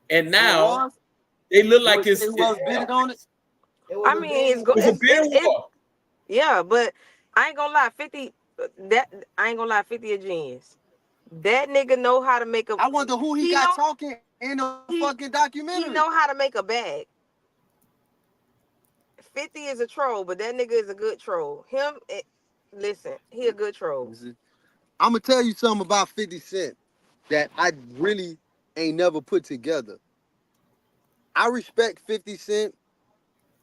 and now they look like it's bidding on it. I mean, it's a bidding war. Yeah, but I ain't gonna lie, 50. I ain't gonna lie, 50 a genius. That nigga know how to make a. I wonder who he got talking in the fucking documentary. He know how to make a bag. 50 is a troll, but that nigga is a good troll. Listen, he a good troll. I'm gonna tell you something about 50 Cent that I really ain't never put together. I respect 50 Cent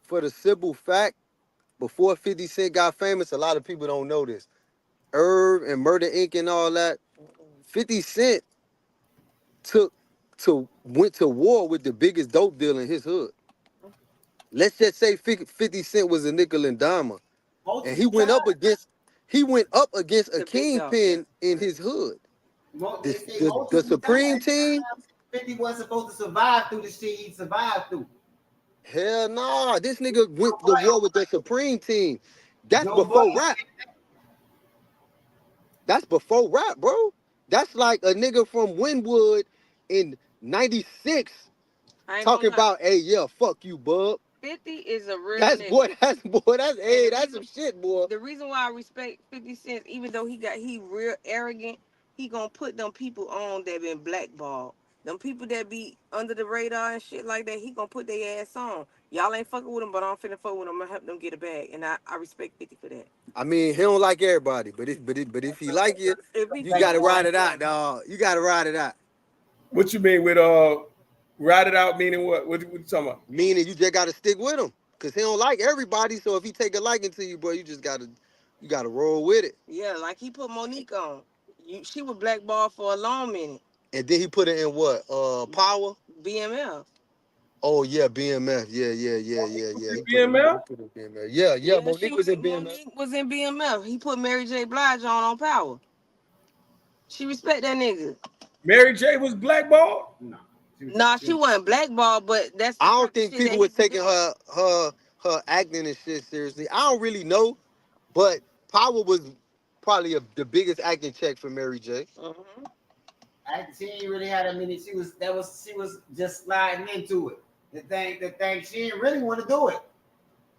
for the simple fact, before 50 Cent got famous, a lot of people don't know this. Irv and Murder Inc. and all that, 50 Cent went to war with the biggest dope deal in his hood. Let's just say 50 Cent was a nickel and dimer. And he went up against a kingpin in his hood. The Supreme team. 50 wasn't supposed to survive through the shit he survived through. Hell nah, this nigga went to war with the Supreme team. That's before rap. That's before rap, bro. That's like a nigga from Wynwood in '96 I ain't talking gonna lie. about, hey, yeah, fuck you, bub. 50 is a real That's nigga. that's hey, that's some shit, boy. The reason why I respect 50 Cent, even though he real arrogant, he gonna put them people on that been blackballed. Them people that be under the radar and shit like that, he gonna put their ass on. Y'all ain't fucking with him, but I'm finna fuck with him. I'm gonna help them get a bag, and I respect 50 for that. I mean, he don't like everybody, but if he like you, If he you fuck gotta with ride you, it out, dog. You gotta ride it out. What you mean with ride it out? Meaning what? What you talking about? Meaning you just gotta stick with him, cause he don't like everybody. So if he take a liking to you, bro, you gotta roll with it. yeah, like he put Monique on. She was blackballed for a long minute. And then he put it in what? Power. BMF. Oh yeah, BMF. Yeah. He BMF? put it in BMF. Yeah. Monique was in BMF. Monique was in BMF. He put Mary J. Blige on Power. She respect that nigga. Mary J was blackballed? No. Nah, she wasn't blackballed, but that's the I don't type of think shit people that was he taking do. her acting and shit seriously. I don't really know, but Power was probably the biggest acting check for Mary J. Mhm. She ain't really had a minute. She was just sliding into it. The thing she didn't really want to do it.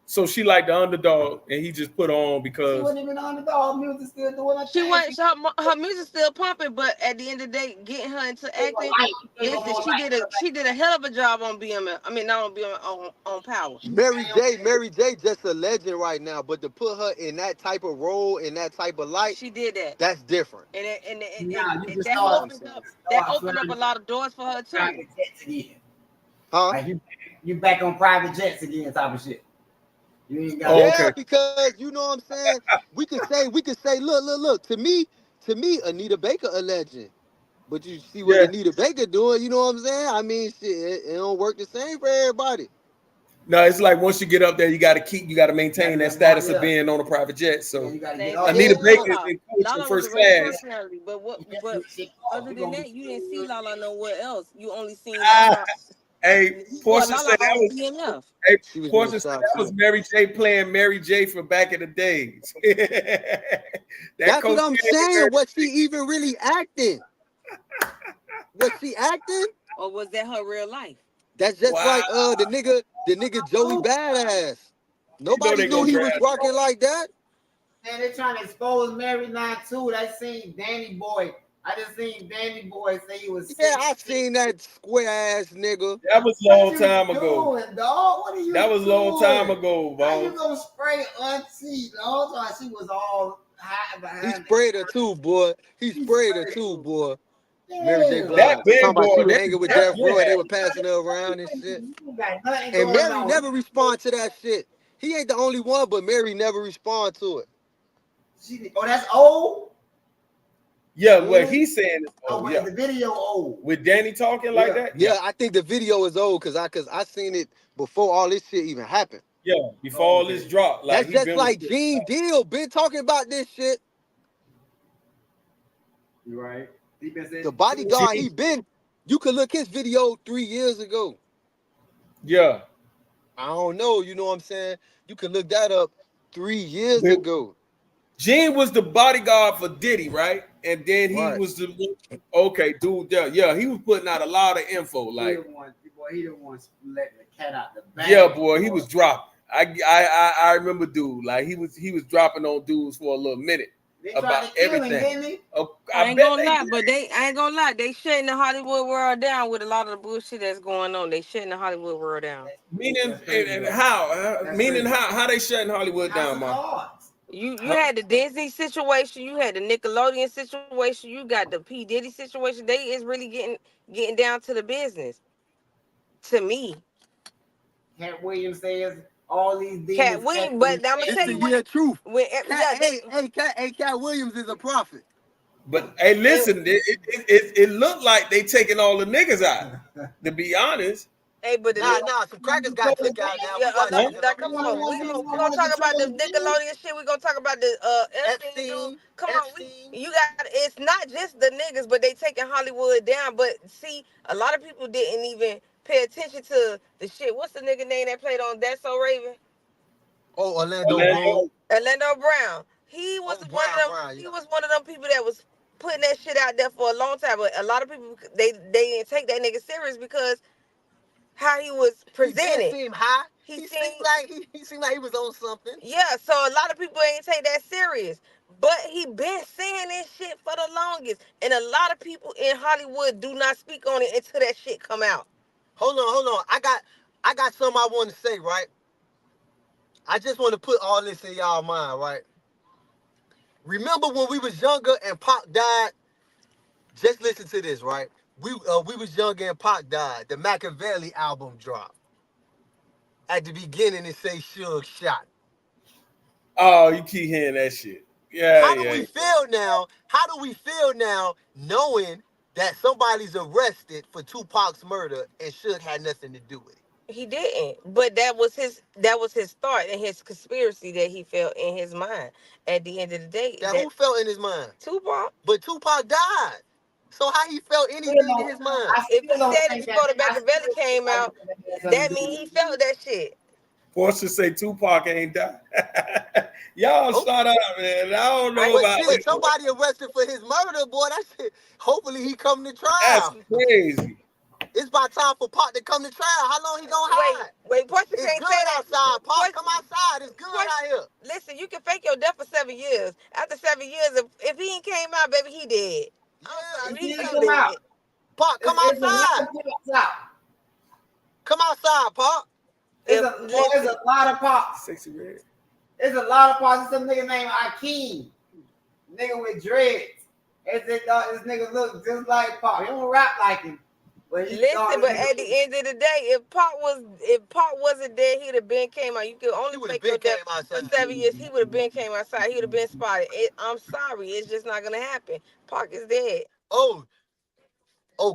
So she like the underdog, and he just put on She because wasn't even on the dog. Music still doing her She thing. wasn't. Her music still pumping, but at the end of the day, getting her into acting. Listen, she did a hell of a job on BMF. I mean, not on BMF, on Power. Mary J just a legend right now, but to put her in that type of role, in that type of light, She did that, that's different. and Nah, you just that opened up a lot of doors for her too. private jets again. Huh? Like you back on private jets again, type of shit. You ain't got. Oh, Yeah, okay. because you know what I'm saying. We could say, look. To me, Anita Baker a legend. But you see what Yeah. Anita Baker doing, you know what I'm saying? I mean, shit, it don't work the same for everybody. No, it's like once you get up there, you got to maintain that status of being on a private jet. So You gotta Same get thing Anita with Baker is Lala. in coach Lala in was first a great class. personality, but other than that, you didn't see Lala nowhere else. You only seen Ah, Lala. hey, Well, Portia Lala said that on was. BMF. Hey, She was Portia doing said style that was too. Mary J playing Mary J from back in the days. that That's what cocaine I'm and saying. Was she even really acting? Was she acting? Or was that her real life? That's just wow. like the nigga Joey Badass. You know Nobody they knew gonna he grab was rocking like that. Man, they trying to expose Mary now too. I seen Danny Boy. I just seen Danny Boy say he was. Yeah, I seen that square ass nigga. That was a long time ago. Doing, dog? What are you That was a long time ago, How you boss. gonna spray auntie? The whole time she was all high behind. He sprayed her too, boy. He sprayed her too, boy. Mary J. Blige. That Talking big about she boy, was that, hanging with that Death Row and they were passing her around and shit. And Mary never respond to that shit. He ain't the only one, but Mary never respond to it. Oh, that's old. yeah, what he's saying is, Oh, yeah. the video old. With Danny talking like that, Yeah, I think the video is old because I seen it before all this shit even happened. yeah. Before all this drop, like That's just like Gene Deal been talking about this shit. You right. The Bodyguard, he been. You could look his video 3 years ago. Yeah. I don't know. You know what I'm saying? You can look that up 3 years ago. Gene was the bodyguard for Diddy, right? And then he was the dude. Yeah, he was putting out a lot of info. Like, he didn't want to let the cat out the bag. Yeah, boy, he was dropping. I remember, dude. Like he was dropping on dudes for a little minute about everything. I ain't gonna lie, they shutting the Hollywood world down with a lot of the bullshit that's going on. They shutting the Hollywood world down. Meaning how they shutting Hollywood down, man? You had the Disney situation, you had the Nickelodeon situation, you got the P. Diddy situation. They is really getting down to the business. To me. Cat Williams says all these demons. Cat Williams, but I'm gonna tell you the truth. Cat Williams is a prophet. But hey, listen, it looked like they taking all the niggas out. To be honest. Hey, but some crackers got took out now. Come on, we gonna talk about the Nickelodeon shit. We gonna talk about the Epstein. Come on, you got. It's not just the niggas, but they taking Hollywood down. But see, a lot of people didn't even pay attention to the shit. What's the nigga name that played on That's So Raven? Oh, Orlando Brown. Orlando Brown. He was Oh, one of them. Brian, He yeah. was one of them people that was putting that shit out there for a long time. But a lot of people they didn't take that nigga serious because how he was He presented. did seem high. He He seemed- seemed like he seemed like he was on something. Yeah, so a lot of people ain't take that serious. But he been saying this shit for the longest. And a lot of people in Hollywood do not speak on it until that shit come out. Hold on. I got something I want to say, right? I just want to put all this in y'all mind, right? Remember when we was younger and Pac died? Just listen to this, right? We was younger and Pac died. The Machiavelli album dropped. At the beginning, it say Suge shot. Oh, you keep hearing that shit. Yeah, How do yeah. we feel now? How do we feel now knowing that somebody's arrested for Tupac's murder and Suge had nothing to do with it? He didn't. But that was his thought and his conspiracy that he felt in his mind. At the end of the day, That who felt in his mind? Tupac. But Tupac died. So how he felt anything in his mind? If he said it before the Machiavelli came out, that means he felt that shit. Portia say Tupac ain't died. Y'all Oh. shut up, man. I don't know But about shit, it. somebody arrested for his murder, boy. That shit. Hopefully he come to That's trial. crazy. It's about time for Pac to come to trial. How long he gonna hide? Wait, Portia It's can't good say that. outside, Pac. Portia- Come outside. It's good Portia- out here. Listen, you can fake your death for 7 years. After 7 years, if he ain't came out, baby, he dead. Yeah, I'm sorry, he he did. too dead. Pac, come outside. Come outside, Pac. It's a lot of pops. Sexy red. It's a lot of pops. Some nigga named Akeem. Nigga with dreads. This nigga look just like Pop. He don't rap like him. But Listen, but at the end of the day, if Pac wasn't dead, he'd have been came out. You could He only would've fake been your death came outside. for 7 years. He would have been came outside. He would have been spotted. I'm sorry, it's just not gonna happen. Pac is dead. Oh,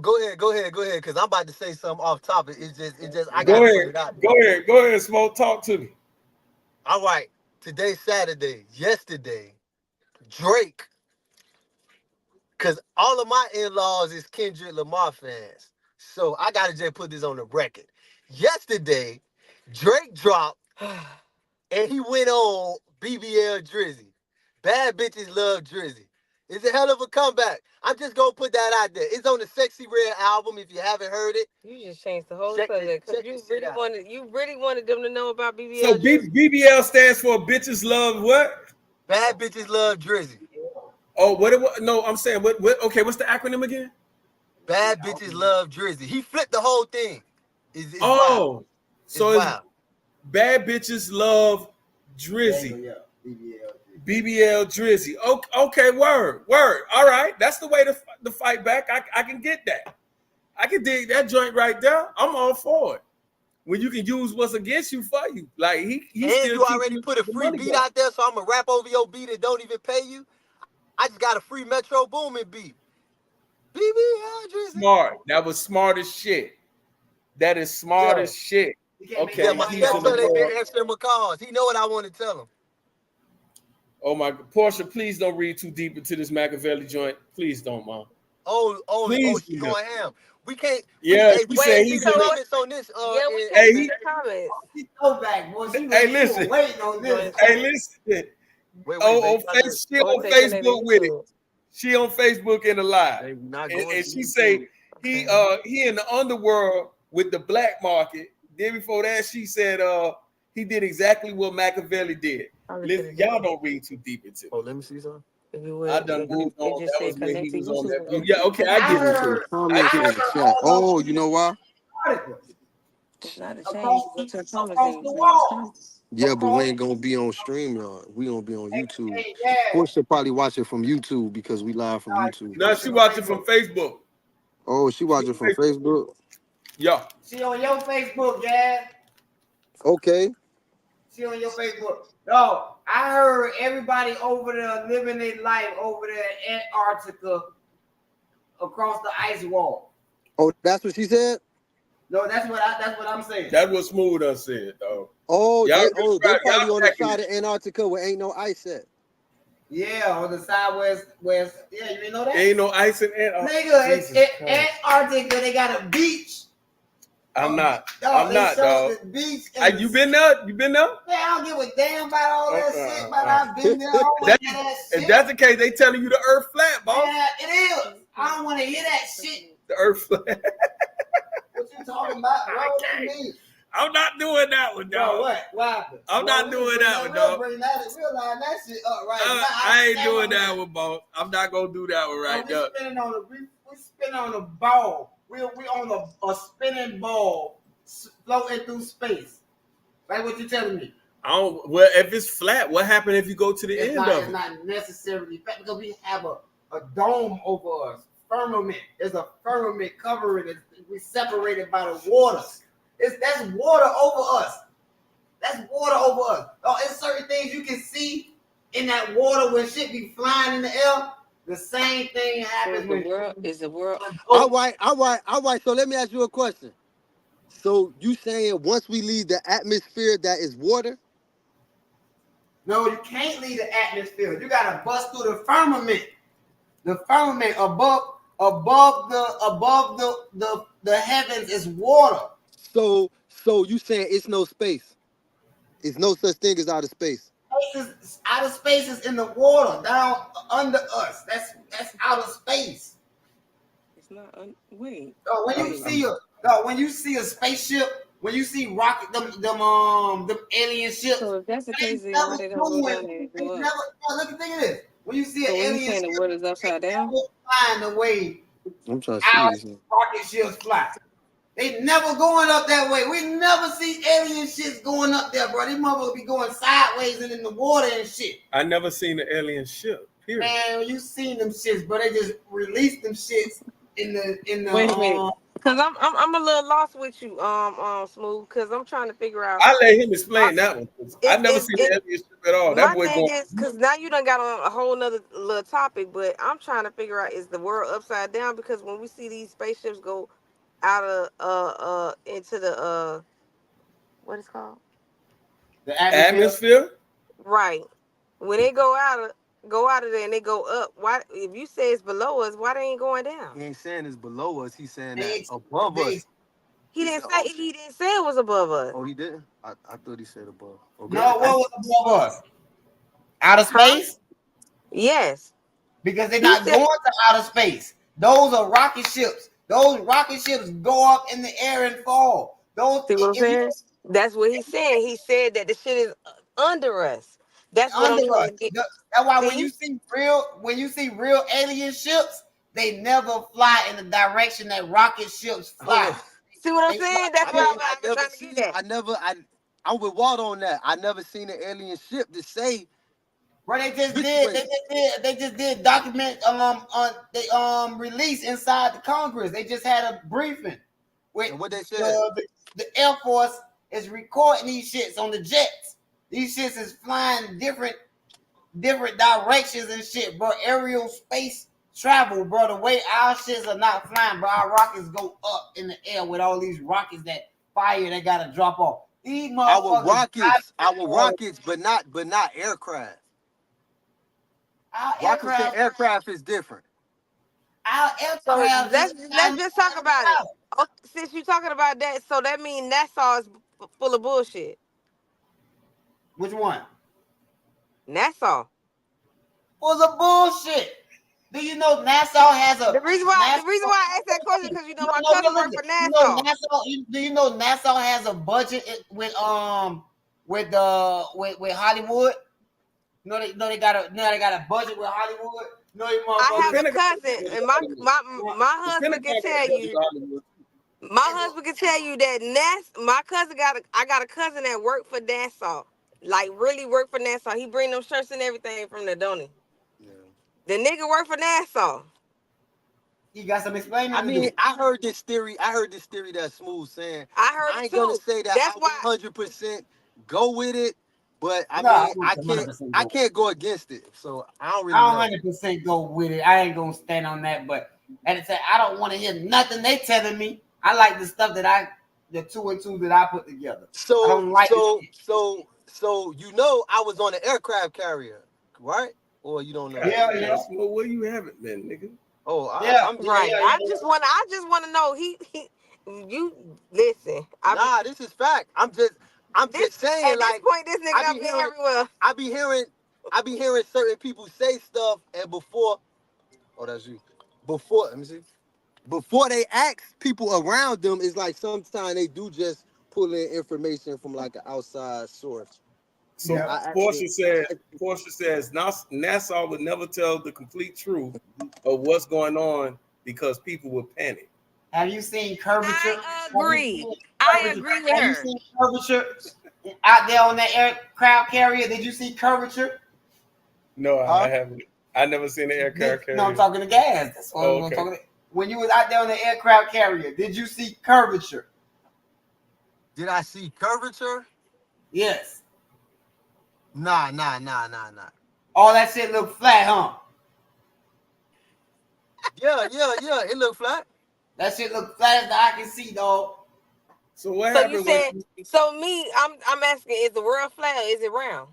go ahead, because I'm about to say something off topic. It's just I Go gotta ahead. put it out there. Go ahead, Smoke. Talk to me. All right, today's Saturday. Yesterday, Drake, because all of my in-laws is Kendrick Lamar fans. So I gotta just put this on the record. Yesterday, Drake dropped and he went on BBL Drizzy. Bad bitches love Drizzy. It's a hell of a comeback. I'm just gonna put that out there. It's on the Sexy Red album. If you haven't heard it, You just changed the whole Check it- subject because check this shit out. you really wanted them to know about BBL. So BBL stands for bitches love what? bad bitches love Drizzy. Oh, what? No, I'm saying what? Okay, what's the acronym again? Bad bitches love Drizzy. He flipped the whole thing. It's wild. Oh, so It's it's wild. bad bitches love Drizzy. BBL Drizzy. Okay, word. All right, that's the way to fight back. I can get that. I can dig that joint right there. I'm all for it. When you can use what's against you for you, like he And still you keep already put a the free money beat going. out there, so I'm gonna rap over your beat and don't even pay you. I just got a free Metro Boomin beat. BBL Drizzy. Smart. That was smart as shit. That is smart as shit. Okay, Yeah, my he's on the stepson ain't board. been answering my calls. He know what I want to tell him. Oh my, Portia, please don't read too deep into this Machiavelli joint. Please don't, Mom. Oh, she going ham. We can't. Yeah, we he said see he's the in the- comments on this. Yeah, we and- can Hey, see the comments. She go back, boy. She Hey, listen. waiting on this. Hey, listen. wait, On baby, she on They saying they Facebook with it. YouTube. She on Facebook in the live, They not and, going and to she YouTube. say he in the underworld with the black market. Then before that, she said he did exactly what Machiavelli did. Listen, y'all don't read too deep into it. Oh, let me see something. If you will, I done moved on. just That say was when he connect to was on that. YouTube. Yeah, okay, I get it. Comments in the chat. Oh, you know why? It's not a change. Across Go to the comments across and the you wall. Yeah, but we ain't gonna be on StreamYard. We gonna be on YouTube. Hey, yeah. Portia probably watch it from YouTube because we live from YouTube. No, she watching from Facebook. Oh, she watching from Facebook. Yeah. She on your Facebook, Jazz. Okay. She on your Facebook. No, I heard everybody over there living their life over there in Antarctica across the ice wall. Oh, that's what she said. No, that's what I'm saying. That's what Smooth done said, though. Oh, Y'all they really probably y'all on the packing side of Antarctica where ain't no ice at. Yeah, on the side where yeah, you didn't know that? Ain't no ice in Antarctica. Nigga, it's in Antarctica, they got a beach. I'm not. Dog, I'm they not, showed dog. the beach. You been there? You been there? Man, I don't give a damn about all that shit, but Uh-uh. I've been there. I don't want to hear that If shit. that's the case, they telling you the Earth flat, boss. Man, it is. I don't want to hear that shit. The Earth flat. What you talking about, bro? What you mean? I'm not doing that one, Bro, dog. what happened? I'm not doing that one, We'll dog. bring that, we'll line that shit up right now. I ain't doing that one, boss. I'm not gonna do that one right We now. spinning on we spinning on a ball. We on a spinning ball floating through space. Like what you telling me? Well, if it's flat, what happened if you go to the end of It's it? not necessarily flat because we have a dome over us. Firmament. There's a firmament covering it. We separated by the waters. That's water over us. That's water over us. Oh, it's certain things you can see in that water when shit be flying in the air. The same thing happens when Is the world. All right. So let me ask you a question. So you saying once we leave the atmosphere, that is water? No, you can't leave the atmosphere. You gotta bust through the firmament. The firmament above the heavens is water. So you saying it's no space? It's no such thing as outer space. Outer space is in the water down under us. That's outer space. It's not. Wait. When you see a spaceship, when you see rocket them alien ships, So if that's the they case, then never why they don't go doing- down there and they go never. up? No, look at this. When you see So an when you alien saying the ship, world is upside they down? never find the way I'm trying to see our this. rocket ships fly. They never going up that way. We never see alien ships going up there, bro. These motherfuckers be going sideways and in the water and shit. I never seen an alien ship. Period. Man, you seen them shits, but they just released them shits in the Wait a minute. Cause I'm a little lost with you, Smooth. Cause I'm trying to figure out. I let him explain that one. I never it's- seen an alien ship at all. That My boy thing going. is, cause now you done got on a whole nother little topic, but I'm trying to figure out, is the world upside down? Because when we see these spaceships go out of into the what is called, the atmosphere. Atmosphere? right, when they go out of there and they go up, why, if you say it's below us, why they ain't going down? He ain't saying it's below us. He's saying They- that above they- us. He didn't say it was above us. Oh, he didn't? I thought he said above. Okay. No, what was above us? Outer space? Yes. Because they're He not said- going to outer space. Those are rocket ships. Those rocket ships go up in the air and fall. Those See what I'm if you- saying? That's what he's saying. He said that the shit is under us. That's what I'm under trying us. to get. That's why when See? you see real alien ships, they never fly in the direction that rocket ships fly. See what I'm They saying? fly- That's what I I'm never trying to seen. get at. I'm with Walt on that. I never seen an alien ship to say. Bro, they just Which did. way? They just did document release inside the Congress. They just had a briefing with And what they said. the Air Force is recording these shits on the jets. These shits is flying different directions and shit, bro. Aerial space travel, bro. The way our shits are not flying, bro. Our rockets go up in the air with all these rockets that fire that gotta drop off. These motherfuckers. Our rockets, but not aircraft. Our Rockets and aircraft is different. Our So aircraft. let's just talk about it. Oh, since you're talking about that, so that means NASA is full of bullshit. Which one? NASA. Full of bullshit. Do you know NASA has a? The reason why I asked that question because you know my cousin worked for NASA. Do you know NASA has a budget with Hollywood? No, they got a budget with Hollywood. No, I have a cousin, and my husband can tell you. My husband can tell you that my cousin I got a cousin that worked for NASA, like really worked for NASA. He bring them shirts and everything from there, don't he? Yeah. The nigga worked for NASA. You got some explaining. I to mean, do. I heard this theory that Smooth saying. I heard I it ain't too. gonna say that That's I why 100% go with it, but I can't go against it. So I don't really know. 100% go with it. I ain't gonna stand on that, but at the time, I don't want to hear nothing they telling me. I like the stuff the 2 and 2 that I put together. So I don't like so you know I was on an aircraft carrier, right? Or you don't know? Yeah. Well, where you have it, then, nigga? Oh, Yeah. I'm right. Yeah. I just want to know he You listen. Nah, this is fact. I'm just saying, At this like, point, this nigga I done be been hearing- everywhere. I be hearing certain people say stuff, and before, oh, that's you. Before, let me see. Before they ask people around them, it's like sometimes they do just pull in information from like an outside source. So Yeah. I Portia actually, says NASA would never tell the complete truth of what's going on because people would panic. Have you seen curvature? I agree. I agree with Have you her. seen curvature out there on that aircraft carrier? Did you see curvature? No, Huh? I haven't. I never seen an aircraft carrier. No, I'm talking to gas. That's what I'm Okay. talking. When you was out there on the aircraft carrier, did you see curvature? did I see curvature? Yes. Nah. All that shit looked flat, huh? Yeah. It looked flat. That shit looked flat as the eye can see, dog. So what So you happened said, when so me, I'm asking, is the world flat or is it round?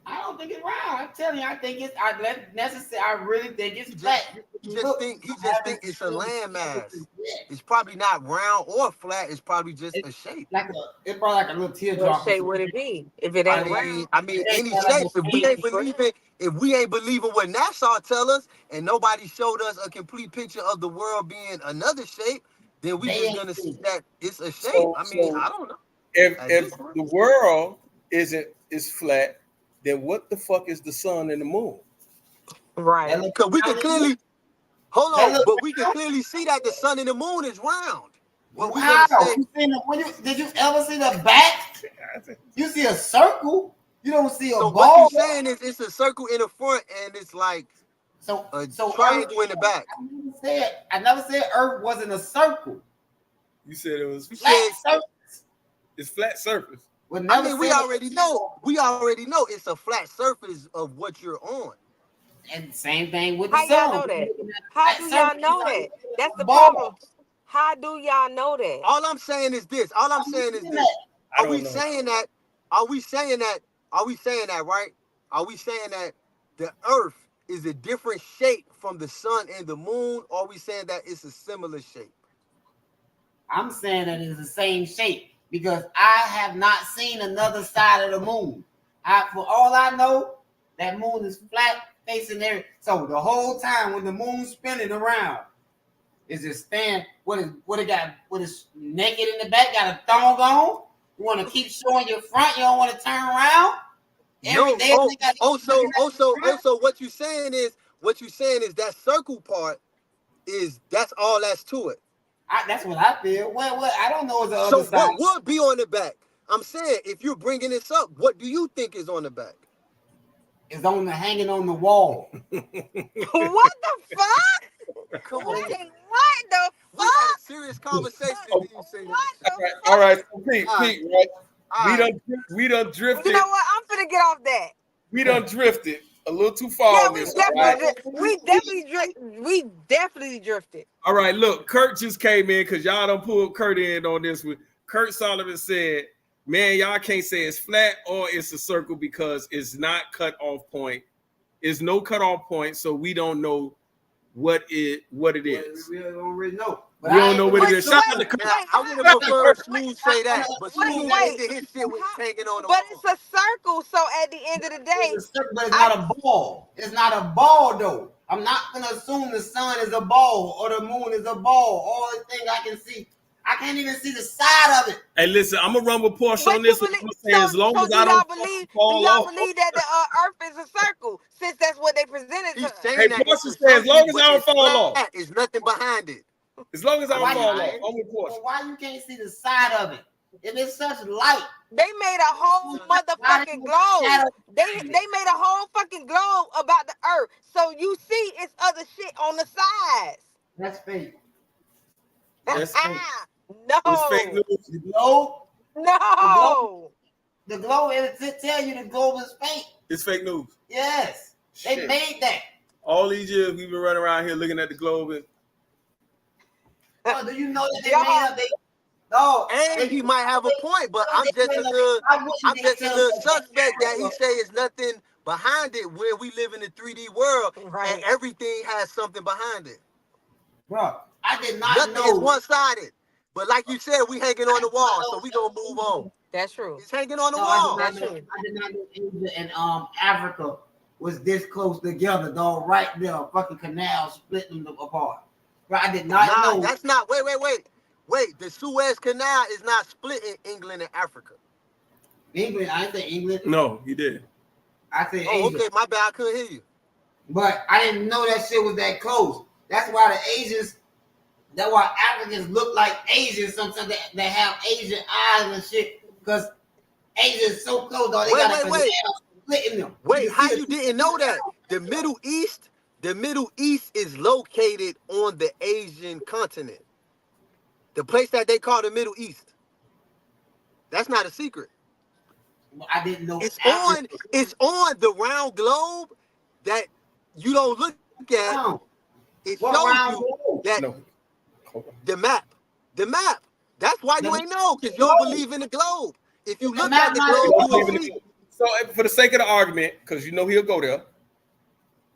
I don't think it's round. I'm telling you, I think it's necessary. I really think it's He flat. just think it's a landmass. It's probably not round or flat. It's probably just a shape. It's probably like a little What teardrop. shape would it be if it ain't round? I mean, any shape. If we ain't believing what NASA tell us, and nobody showed us a complete picture of the world being another shape, then we just gonna see that it's a shape. So- I mean, so- I don't know. if the world is flat, then what the fuck is the sun and the moon? Right. Because we can clearly hold That on, look- but we can clearly see that the sun and the moon is round. What we Wow. gonna say? Did you ever see the back? You see a circle. You don't see a So ball. what you saying is it's a circle in the front and it's like So a so triangle in the back. I never said Earth wasn't a circle. You said it was Flat surface. it's flat surface. Would I never mean, we said- already know it's a flat surface of what you're on. And same thing with the How sun. y'all know that? How do y'all know that? That's the Ball. problem. How do y'all know that? All I'm saying is this. I Are don't we know. saying that? Are we saying that? Right? Are we saying that the Earth is a different shape from the sun and the moon? Or are we saying that it's a similar shape? I'm saying that it's the same shape because I have not seen another side of the moon. For all I know, that moon is flat facing there. So the whole time when the moon's spinning around, is it stand? What it got? What is naked in the back? Got a thong on? You want to keep showing your front? You don't want to turn around? No. Every day they got- Also, what you're saying is that circle part that's all that's to it. That's what I feel. What? I don't know what's the So other side. what would be on the back? I'm saying, if you're bringing this up, what do you think is on the back? It's hanging on the wall. What the fuck? Come on. What the We had fuck? a serious conversation. Oh, and you say What that. the fuck? All right, so Pete, All right. right? All We right. done drifted. You know what? I'm finna get off that. We done drifted a little too far Yeah, on we this. one, right? definitely drifted. All right, look, Kurt just came in because y'all done pulled Kurt in on this one. Kurt Solomon said, man, y'all can't say it's flat or it's a circle because it's not cut off point. It's no cut off point, so we don't know what it is. We don't really know. We don't know what it is. Shout out to Wait, Kurt. Now, I would have preferred Smooth say that, but Smooth wait. ended his shit with hanging on the But wall. it's a circle, so at the end of the day, It's a circle, but it's not a ball. It's not a ball though. I'm not gonna assume the sun is a ball or the moon is a ball. All the thing I can see, I can't even see the side of it. Hey, listen, I'm gonna run with Porsche but on this you one. believe, I'm saying, as long as do I y'all don't believe? Do fall y'all off. believe that the Earth is a circle? Since that's what they presented to He's us. saying Hey, that it's Porsche a said, as long circle, as I don't but fall it's off. flat. There's nothing behind it. As long as I don't Why fall you- off, I'm with Porsche. Well, why you can't see the side of it? If it's such light, They made a whole motherfucking globe. They made a whole fucking globe about the Earth. So you see it's other shit on the sides. that's fake. That's fake. No. It's fake news. The globe, No. the globe, it tell you the globe is fake. It's fake news. Yes, they Shit. made that. All these years we've been running around here looking at the globe. And Oh, do you know that they Y'all- made up? No, And he might have a point, but I'm just a little suspect that he say it's nothing behind it where we live in the 3D world Right. and everything has something behind it. Bro, I did not Nothing know. is one-sided. But like you said, we hanging on the wall, so we gonna move on. That's true. It's hanging on the No, wall. That's true. I did not know Asia and Africa was this close together, dog. Right there, fucking canal splitting them apart. But I did not Nah, know. that's not. Wait. The Suez Canal is not splitting England and Africa. England. I didn't say England. No, you did. I said Oh, Asia. okay. My bad. I couldn't hear you. But I didn't know that shit was that close. That's why the Asians, that's why Africans look like Asians sometimes. They have Asian eyes and shit because Asia is so close, dog. They got a canal splitting them. Wait, how see you didn't know that? The Middle East is located on the Asian continent. The place that they call the Middle East. That's not a secret. I didn't know. It's on the round globe that you don't look at. Africa. It What shows round you globe? that No. Hold on. the map. That's why you ain't know, because you don't believe in the globe. If you look at the globe, you will see. So, for the sake of the argument, because you know he'll go there,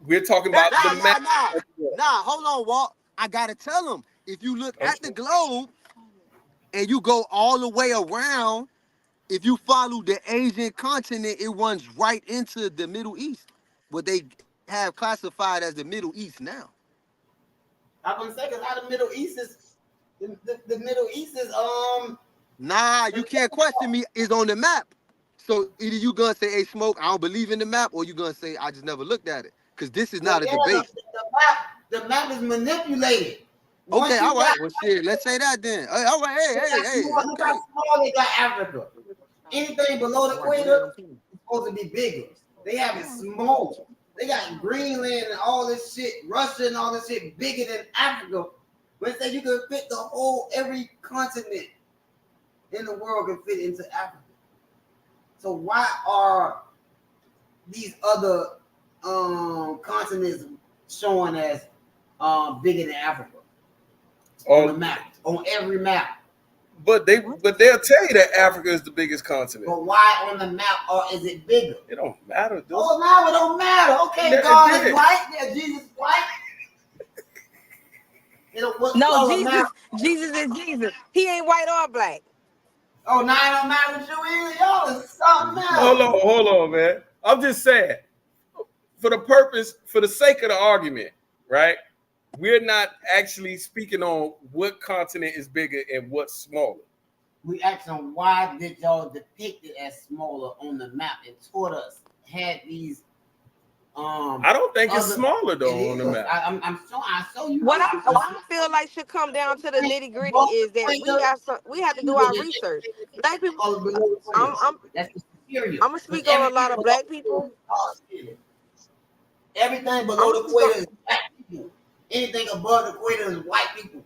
we're talking about the map. Nah, hold on, Walt. I gotta tell him. If you look at the globe and you go all the way around, if you follow the Asian continent, it runs right into the Middle East, what they have classified as the Middle East now. I'm gonna say because how the Middle East is, the Middle East is Nah, you can't question me. It's on the map. So either you gonna say, "Hey, Smoke, I don't believe in the map," or you gonna say, "I just never looked at it," because this is not a debate. The map is manipulated. Once Okay, you all right. got- Well, shit, let's say that then. Hey, all right, hey. Look how small they got Africa. Anything below the equator is supposed to be bigger. They have it small. They got Greenland and all this shit, Russia and all this shit bigger than Africa. But say you can fit every continent in the world can fit into Africa. So why are these other continents showing as bigger than Africa on the map, on every map? But they'll tell you that Africa is the biggest continent. But why on the map or is it bigger? It don't matter, dude. Oh, now it don't matter. Okay, Yeah, God it is did. white. Yeah, Jesus is white. What No, color Jesus, matter? Jesus is Jesus. He ain't white or black. Oh, now it don't matter what you is. Y'all is something else. Hold on, man. I'm just saying, for the sake of the argument, right? We're not actually speaking on what continent is bigger and what's smaller. We asked them why did y'all depict it as smaller on the map and taught us had these I don't think it's smaller though on the map. I show you. What I feel like should come down to the nitty gritty is that we have to do our research. Black people, I'm gonna speak on a lot of black people. Everything below the equator is black people. Anything above the equator is white people.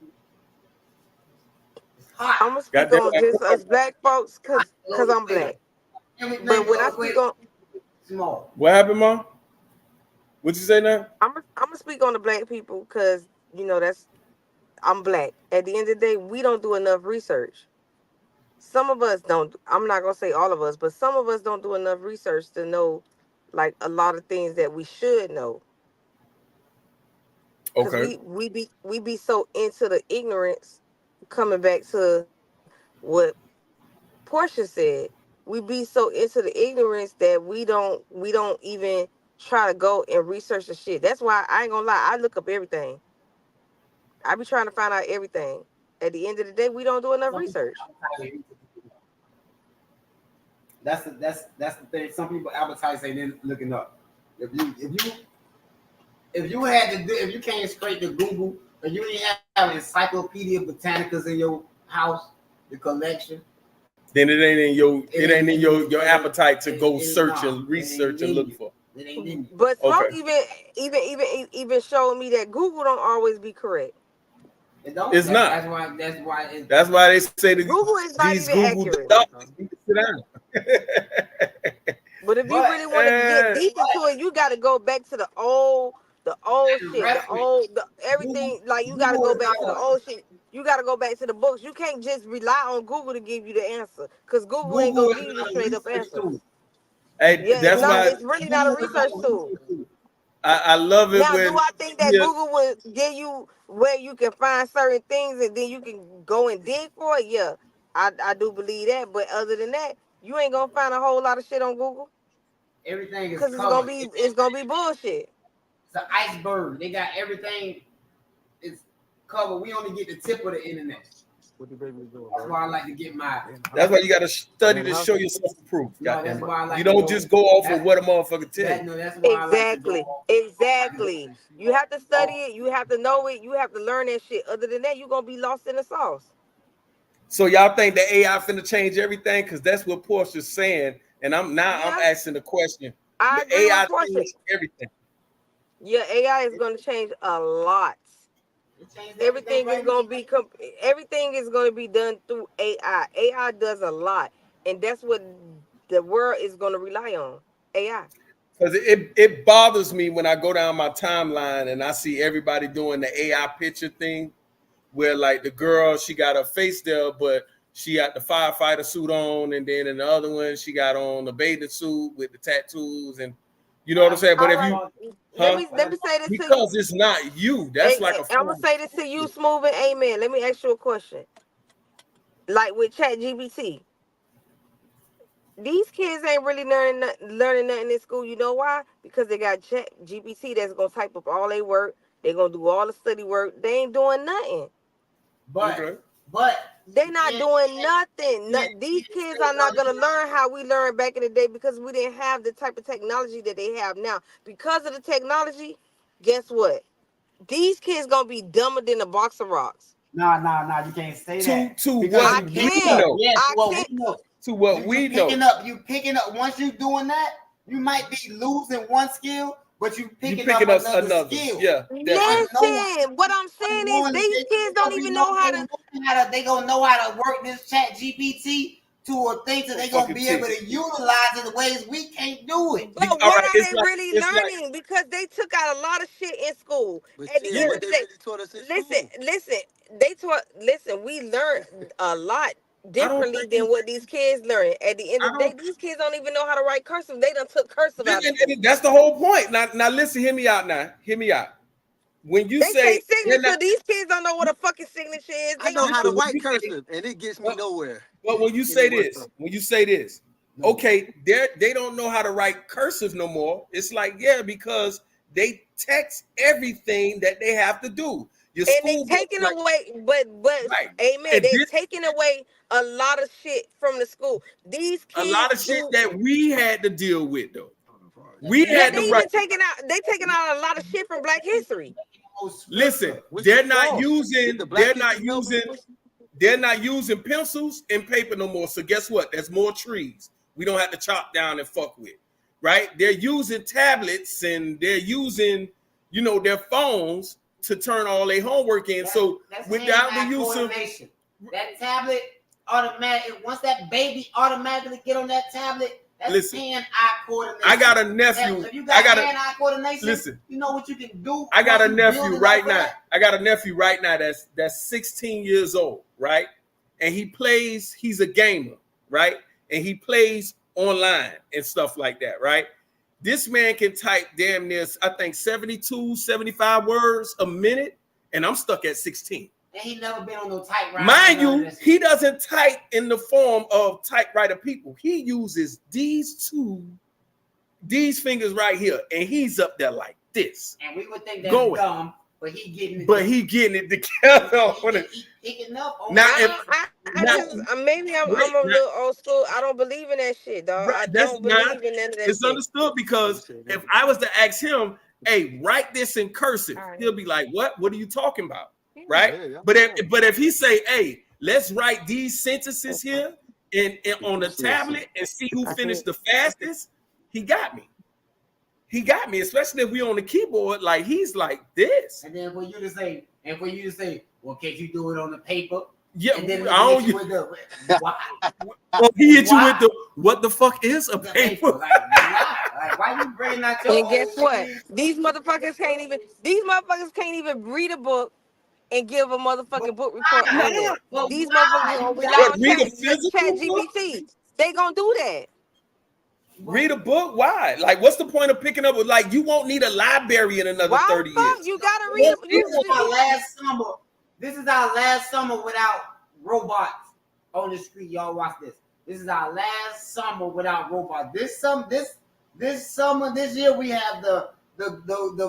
It's hot. I'm gonna speak on just us black folks because I'm black. Everything But when below I the speak equator on, is small. What happened, Mom? What'd you say now? I'm gonna speak on the black people because I'm black. At the end of the day, we don't do enough research. Some of us don't. I'm not gonna say all of us, but some of us don't do enough research to know like a lot of things that we should know. Okay. We be so into the ignorance. Coming back to what Portia said, we be so into the ignorance that we don't even try to go and research the shit. That's why I ain't gonna lie, I look up everything. I be trying to find out everything. At the end of the day, we don't do enough research. That's the thing. Some people advertise saying they're looking up. If you can't scrape the Google, and you didn't have Encyclopedia Britannicas in your house, the collection, Then it ain't in your appetite to go search and research and look for. it ain't in you. But Smoke Okay. even showed me that Google don't always be correct. It don't. It's not. That's why They say that Google is not these even Google accurate. doctors need to sit down. But if you really want to get deep into it, you got to go back to the old shit, everything. Like you got to go back to the old shit. You got to go back to the books. You can't just rely on Google to give you the answer, because Google ain't gonna give you the straight up answer. Hey, Yeah, that's why. it's really not a research tool. I love it Now, when do I think that yeah, Google would give you where you can find certain things and then you can go and dig for it? Yeah, I do believe that. But other than that, you ain't gonna find a whole lot of shit on Google Everything is because covered. it's gonna be bullshit. It's an iceberg. They got everything. It's covered. We only get the tip of the internet. What the baby doing? That's why I like to get my. that's why you gotta study to show yourself the proof. No, Goddamn that's it. why I like You to don't go- just go off of that's- what a motherfucker tell That, you. no, that's why I like to Exactly, go. exactly. You have to study it. You have to know it. You have to learn that shit. Other than that, you gonna be lost in the sauce. So y'all think the AI finna change everything? Because that's what Portia's saying. And I'm Yeah. asking the question. I The agree AI with Portia. change everything. Yeah, AI is gonna change a lot. It changed Everything is right gonna be everything is gonna be done through AI. AI does a lot, and that's what the world is gonna rely on. AI. Because it bothers me when I go down my timeline and I see everybody doing the AI picture thing, where like the girl, she got her face there, but she got the firefighter suit on, and then in the other one, she got on the bathing suit with the tattoos, and you know what I'm saying. But if you, let me say this to you. because it's not you, that's like a. I'm gonna say this to you, Smooth and Amen. Let me ask you a question. Like with ChatGPT, these kids ain't really learning nothing in school. You know why? Because they got ChatGPT that's gonna type up all their work. They're gonna do all the study work. They ain't doing nothing. But They're not doing nothing. These kids are not gonna learn how we learned back in the day because we didn't have the type of technology that they have now. Because of the technology, guess what? These kids gonna be dumber than a box of rocks. Nah, you can't say that. To Because what you we can't. know. Yes, I what can't. we know. To what we know. You picking up. Once you doing that, you might be losing one skill, but you picking up another skill. Yeah. Listen, what I'm saying is these kids don't even know how to. They gonna know how to work this ChatGPT to a thing that they gonna be able to utilize in the ways we can't do it. But All what right, are it's they like- really it's like- learning? Because they took out a lot of shit in school. But At the yeah, end what of the they day, really taught us in listen, school. listen, we learned a lot differently than what these kids learn. At the end of the day, these kids don't even know how to write cursive. They done took cursive out of And school. that's the whole point. Now listen, hear me out now. Hear me out. When you They say signature, these kids don't know what a fucking signature is. I They know don't how know. to write cursive, and it gets me nowhere. But when you say this, okay, they don't know how to write cursive no more. It's like, yeah, because they text everything that they have to do. Your And school they taking like, away, but right. amen. And They this- taking away a lot of shit from the school. These kids a lot of shit that we had to deal with though. We yeah, had they to even write. taking out a lot of shit from Black History. Listen, What's they're the not flaw? using Did the Black they're not History Novel using push- they're not using pencils and paper no more. So guess what? There's more trees. We don't have to chop down and fuck with, right? They're using tablets and they're using, their phones to turn all their homework in. So That's without the hand-eye use of coordination. That tablet automatic. Once that baby automatically get on that tablet, that's Listen, hand-eye coordination. I got a nephew. If you got hand-eye coordination, listen. you know what you can do. I got a once you nephew build it right up now. that. I got a nephew right now that's 16 years old, right? And he's a gamer, right? And he plays online and stuff like that, right? This man can type damn near, I think 72, 75 words a minute, and I'm stuck at 16. And he never been on no typewriter. Mind you, he doesn't type in the form of typewriter people. He uses these fingers right here, and he's up there like this. And we would think that's Going. dumb, but he getting it. But he getting it together. He picking up on Now, Maybe I'm a little old school. I don't believe in that shit, dog. Right, I don't believe in none of that it's shit. understood because if I was to ask him, hey, write this in cursive, he'll be like, what are you talking about? Right? Yeah. But if he say, hey, let's write these sentences here and on the tablet and see who finished the fastest, he got me. He got me, especially if we on the keyboard, like he's like this. And then for you to say, well, can't you do it on the paper? Yeah, And then I don't. hit you with the why? He hit you Why? with the what the fuck is a The paper? Like, why? Like, why you bringing out your And guess own what? shit? These motherfuckers can't even read a book and give a motherfucking book report on it. But These why? motherfuckers gonna rely on Read a physical ChatGPT. They gonna do that. Read a book. Why? Like, what's the point of picking up? Like, you won't need a library in another Why 30 the fuck years. you gotta read? This is our last summer. This is our last summer without robots on the street. Y'all watch this. This is our last summer without robots. This summer, this year we have the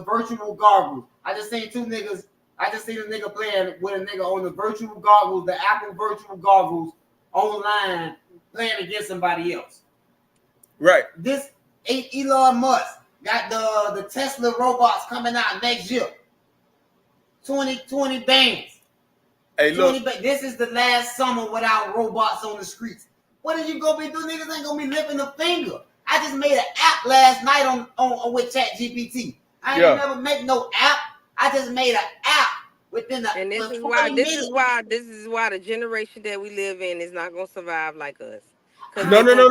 virtual goggles. I just seen two niggas. I just seen a nigga playing with a nigga on the virtual goggles, the Apple virtual goggles online, playing against somebody else. Right. This Elon Musk got the Tesla robots coming out next year. 20 bands. Hey, look. This is the last summer without robots on the streets. What are you gonna be doing? Niggas ain't gonna be lifting a finger. I just made an app last night on with ChatGPT. I ain't never make no app. I just made an app within the. And this is why the generation that we live in is not gonna survive like us. No. They're gonna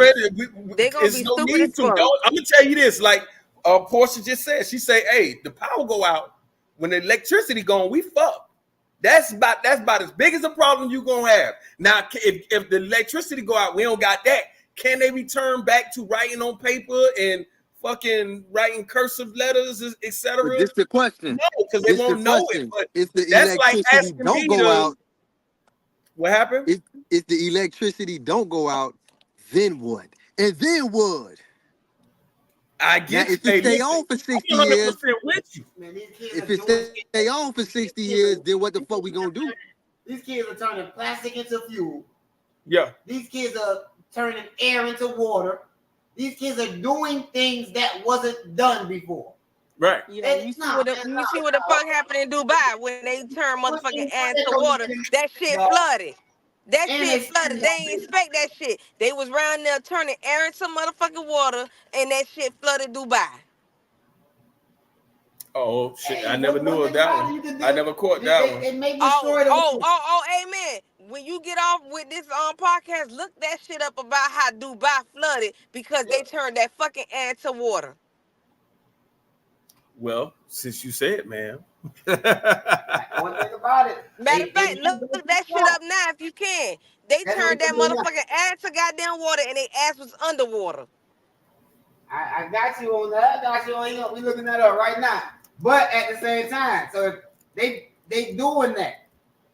It's be no stupid need as to. fuck. I'm gonna tell you this. Like Portia just said, she say, "Hey, the power go out when the electricity gone. We fuck. That's about as big as a problem you gonna have. Now, if the electricity go out, we don't got that. Can they return back to writing on paper and fucking writing cursive letters, etc.? But this the question. No, because they won't know it. But if the that's like electricity asking don't me go out, what happened? if the electricity don't go out, then what? And then what? I get now, if it stay on for 60 years, with you. Man, these kids if are it stay on for 60 years, then what the fuck we gonna do? These kids are turning plastic into fuel. Yeah. These kids are turning air into water. These kids are doing things that wasn't done before. Right. Yeah, you see what the fuck happened in Dubai when they turned motherfucking air into water? That shit flooded. That shit flooded. They ain't expect that shit. They was around there turning air into motherfucking water, and that shit flooded Dubai. Oh shit! I never knew of that one. I never caught that one. It may destroy the amen. When you get off with this podcast, look that shit up about how Dubai flooded because they turned that fucking air to water. Well, since you said, man. One thing about it. Matter of fact, look that shit up now if you can. They turned that motherfucking ass to goddamn water and their ass was underwater. I got you on that. I got you on. We looking that up right now. But at the same time, so if they doing that,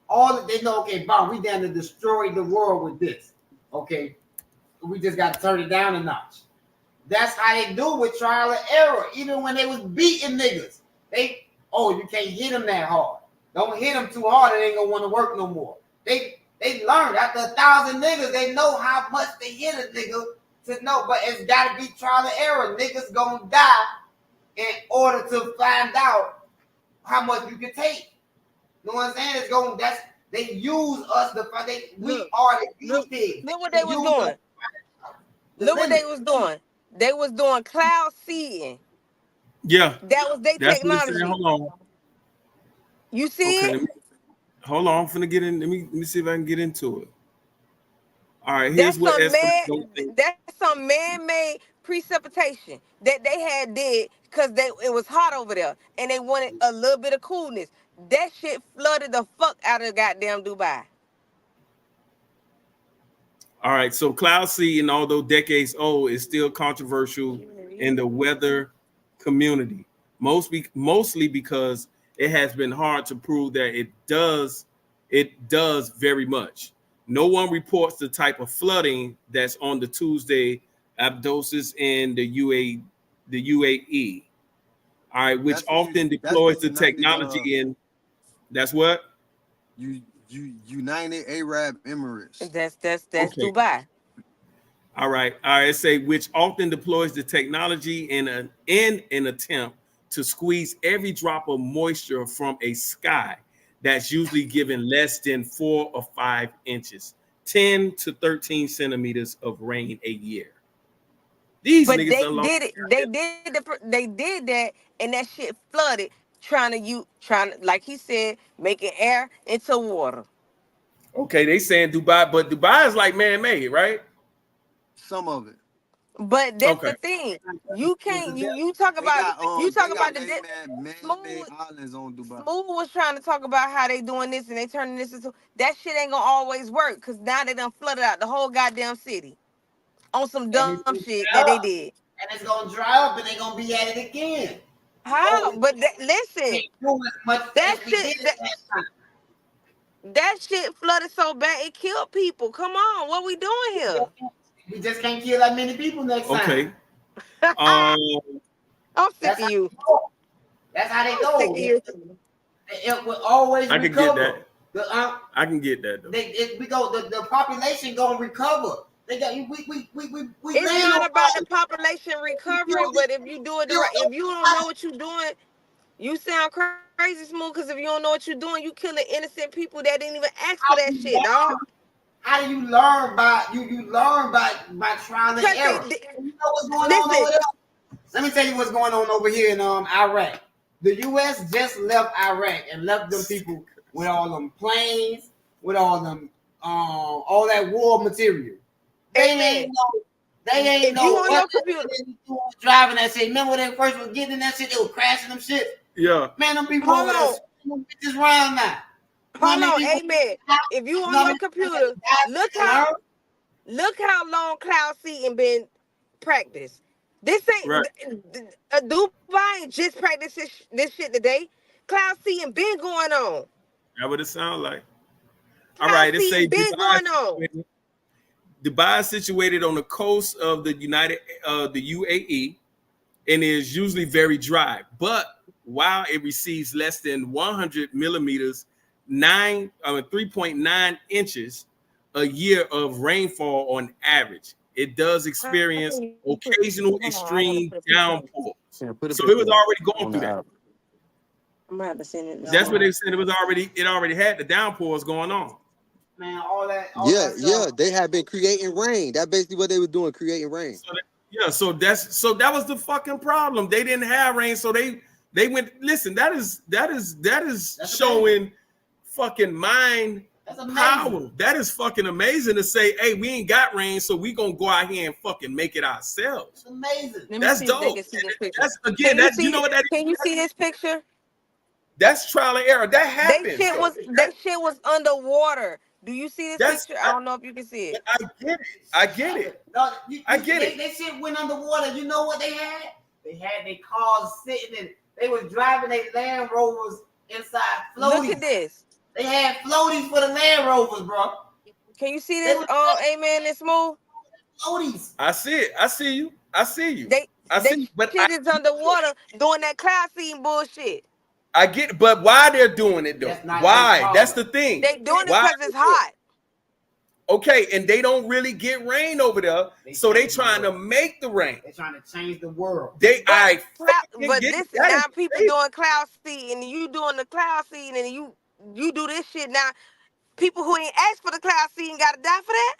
all they know. Okay, bomb. We down to destroy the world with this. Okay, we just got to turn it down a notch. That's how they do with trial and error. Even when they was beating niggas, you can't hit them that hard. Don't hit them too hard. It ain't gonna want to work no more. They learned after 1,000 niggas. They know how much they hit a nigga to know. But it's got to be trial and error. Niggas gonna die in order to find out how much you can take. You know what I'm saying? They use us we are the guinea pigs. Look what they was doing. Look what they was doing. They was doing cloud seeding. Yeah. That was their technology. Hold on. You see it? Hold on. I'm finna get in. Let me see if I can get into it. All right. That's some man-made precipitation that they had did because it was hot over there and they wanted a little bit of coolness. That shit flooded the fuck out of goddamn Dubai. All right, so cloud seeding, although decades old, is still controversial in the weather community, mostly because it has been hard to prove that it does very much. No one reports the type of flooding that's on the Tuesday Abdoses in the UAE. All right, which often deploys the technology in. That's what? United Arab Emirates. That's okay. Dubai. All right. Say which often deploys the technology in an attempt to squeeze every drop of moisture from a sky that's usually given less than 4 or 5 inches, 10 to 13 centimeters of rain a year. These niggas did it. They did that, and that shit flooded. Trying to, like he said, making air into water. Okay, they saying Dubai, but Dubai is like man-made, right? Some of it. But that's the thing. You can't. You talk about the man-made islands on Dubai. Smooth was trying to talk about how they doing this and they turning this into that shit ain't gonna always work because now they done flooded out the whole goddamn city. on some And dumb it's shit dry that they up, did. and it's gonna dry up, and they're gonna be at it again. How? So But we listen, can't do as much that as we shit did last time. that shit flooded so bad it killed people. Come on, what we doing here? We just can't kill that many people next Okay. time. I'm sick That's of how you. they go. That's how they I'm sick go. of you. It will always I can get recover. that. The I can get that though. the population gonna recover. They got we It's land not on about the population recovering, but if you do it right, if you don't know what you're doing, you sound crazy, Smooth. Because if you don't know what you're doing, you killing innocent people that didn't even ask for that shit, dog. How do you learn by you learn by trial and Because error? they, You know what's going on listen, over there? Let me tell you what's going on over here in Iraq. The U.S. just left Iraq and left them people with all them planes, with all them all that war material. They Amen. ain't If know you on your what computer, they doing driving that shit. Remember when they first was getting in that shit, they were crashing them shit. Yeah. Man, them people hold over there on, swinging them bitches around now. hold on, People, amen. If you on know your me? computer, look how long cloud seeding been practiced. This Right. ain't Dubai ain't just practiced this shit today. Cloud seeding been going on. That what it sound like. All Cloud right. It say seeding been going on. Dubai is situated on the coast of the the UAE and is usually very dry. But while it receives less than 100 millimeters, 3.9 inches a year of rainfall on average, it does experience occasional extreme downpours. Yeah, put a So it was picture already going on through the that. app. I'm gonna have to send it. That's what they said. It already had the downpours going on. Man, all that Yeah, stuff. they have been creating rain. That's basically what they were doing, creating rain. So that was the fucking problem. They didn't have rain, so they went. Listen, that is That's showing fucking mind That's amazing. power. That is fucking amazing to say, hey, we ain't got rain, so we gonna go out here and fucking make it ourselves. It's amazing. Let me That's see if they dope. can see this picture. That's again, that you know what that Can you see this picture? that's trial and error. That happens. That shit was underwater. Do you see this That's- picture? I don't know if you can see it. I get it. No, I get it. They shit went underwater. You know what they had? They had their cars sitting in. They was driving their Land Rovers inside floaties. Look at this. They had floaties for the Land Rovers, bro. Can you see this? Amen. It's Smooth. Floaties. I see it. I see you. I see you. They I see, but shit is underwater doing that cloud seeding bullshit. I get, but why they're doing it though? That's not Why? their problem. That's the thing. They doing it Why? because it's hot. Okay, and they don't really get rain over there, so they trying to make the rain. They're trying to change the world. But this that now is people crazy. doing cloud seeding, and you doing the cloud seeding, and you do this shit now. People who ain't asked for the cloud seeding gotta die for that.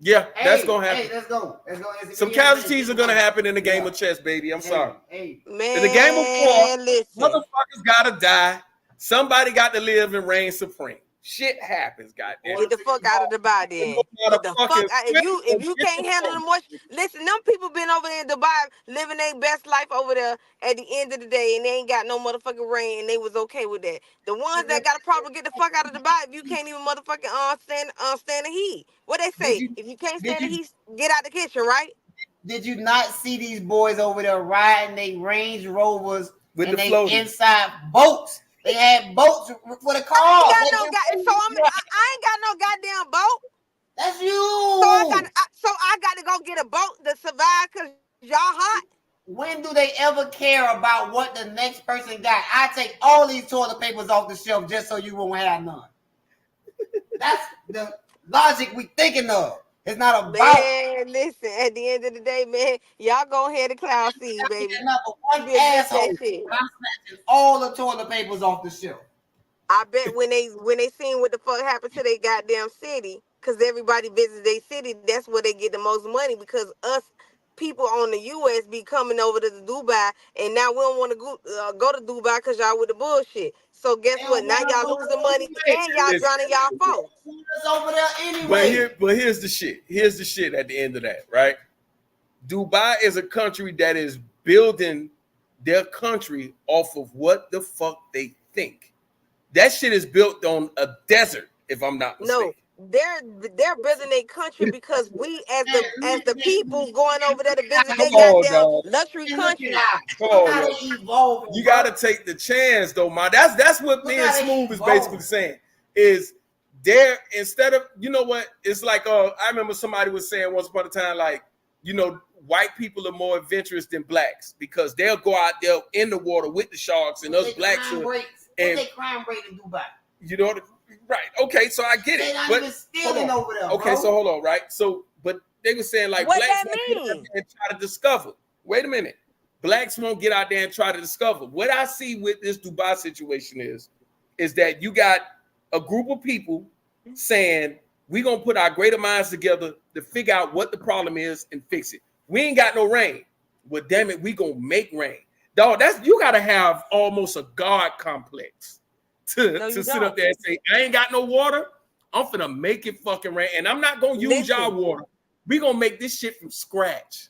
Yeah, that's gonna happen. Hey, let's go. Some casualties are gonna happen in the game of chess, baby. I'm sorry. Hey, Man, In the game of war, listen. motherfuckers gotta die. Somebody got to live and reign supreme. Shit happens, goddamn. Get the fuck out of Dubai then. Get the fuck out. If you can't handle the moisture, listen, them people been over there in Dubai living their best life over there at the end of the day, and they ain't got no motherfucking rain, and they was okay with that. The ones that got a problem, get the fuck out of Dubai if you can't even motherfucking stand the heat. What they say? If you can't stand the heat, get out the kitchen, right? Did you not see these boys over there riding their Range Rovers With and the they floaties. inside boats? They had boats for the car. I ain't got no goddamn boat. That's you. So I got to go get a boat to survive because y'all hot. When do they ever care about what the next person got? I take all these toilet papers off the shelf just so you won't have none. That's the logic we thinking of. It's not about. Man, listen, at the end of the day, man, y'all go ahead and cloud seed, baby. Number one You get asshole. that shit. I'm snatching all the toilet papers off the shelf. I bet when they seen what the fuck happened to their goddamn city, because everybody visits their city, that's where they get the most money, because us people on the U.S. be coming over to Dubai, and now we don't want to go to Dubai because y'all with the bullshit. So guess what? Now y'all losing money and y'all drowning y'all folks. Over there anyway. But here's the shit. Here's the shit at the end of that, right? Dubai is a country that is building their country off of what the fuck they think. That shit is built on a desert, if I'm not mistaken. they're building a country because we as the people going over there to visit Come their on, goddamn dog. luxury And look country. at how, Come look on, how yo. they evolving. You got to take the chance, though, man. That's what Look me how and they Smooth is evolve. basically saying. Is there instead of, you know what? It's like I remember somebody was saying once upon a time, like, you know, white people are more adventurous than blacks because they'll go out there in the water with the sharks, and us blacks are, What's and their crime rate in Dubai? you know, right? Okay, so I get They it. not But even stealing over there, okay, bro. so hold on, right? So, but they were saying like What blacks that won't get out mean? there and try to discover. Wait a minute, blacks won't get out there and try to discover. What I see with this Dubai situation is that you got a group of people saying we're gonna put our greater minds together to figure out what the problem is and fix it. We ain't got no rain. Well, damn it, we gonna make rain. Dog, that's you gotta have almost a God complex to No, you sit don't. up there and say, I ain't got no water. I'm finna make it fucking rain. And I'm not gonna use Listen. y'all water. We gonna make this shit from scratch.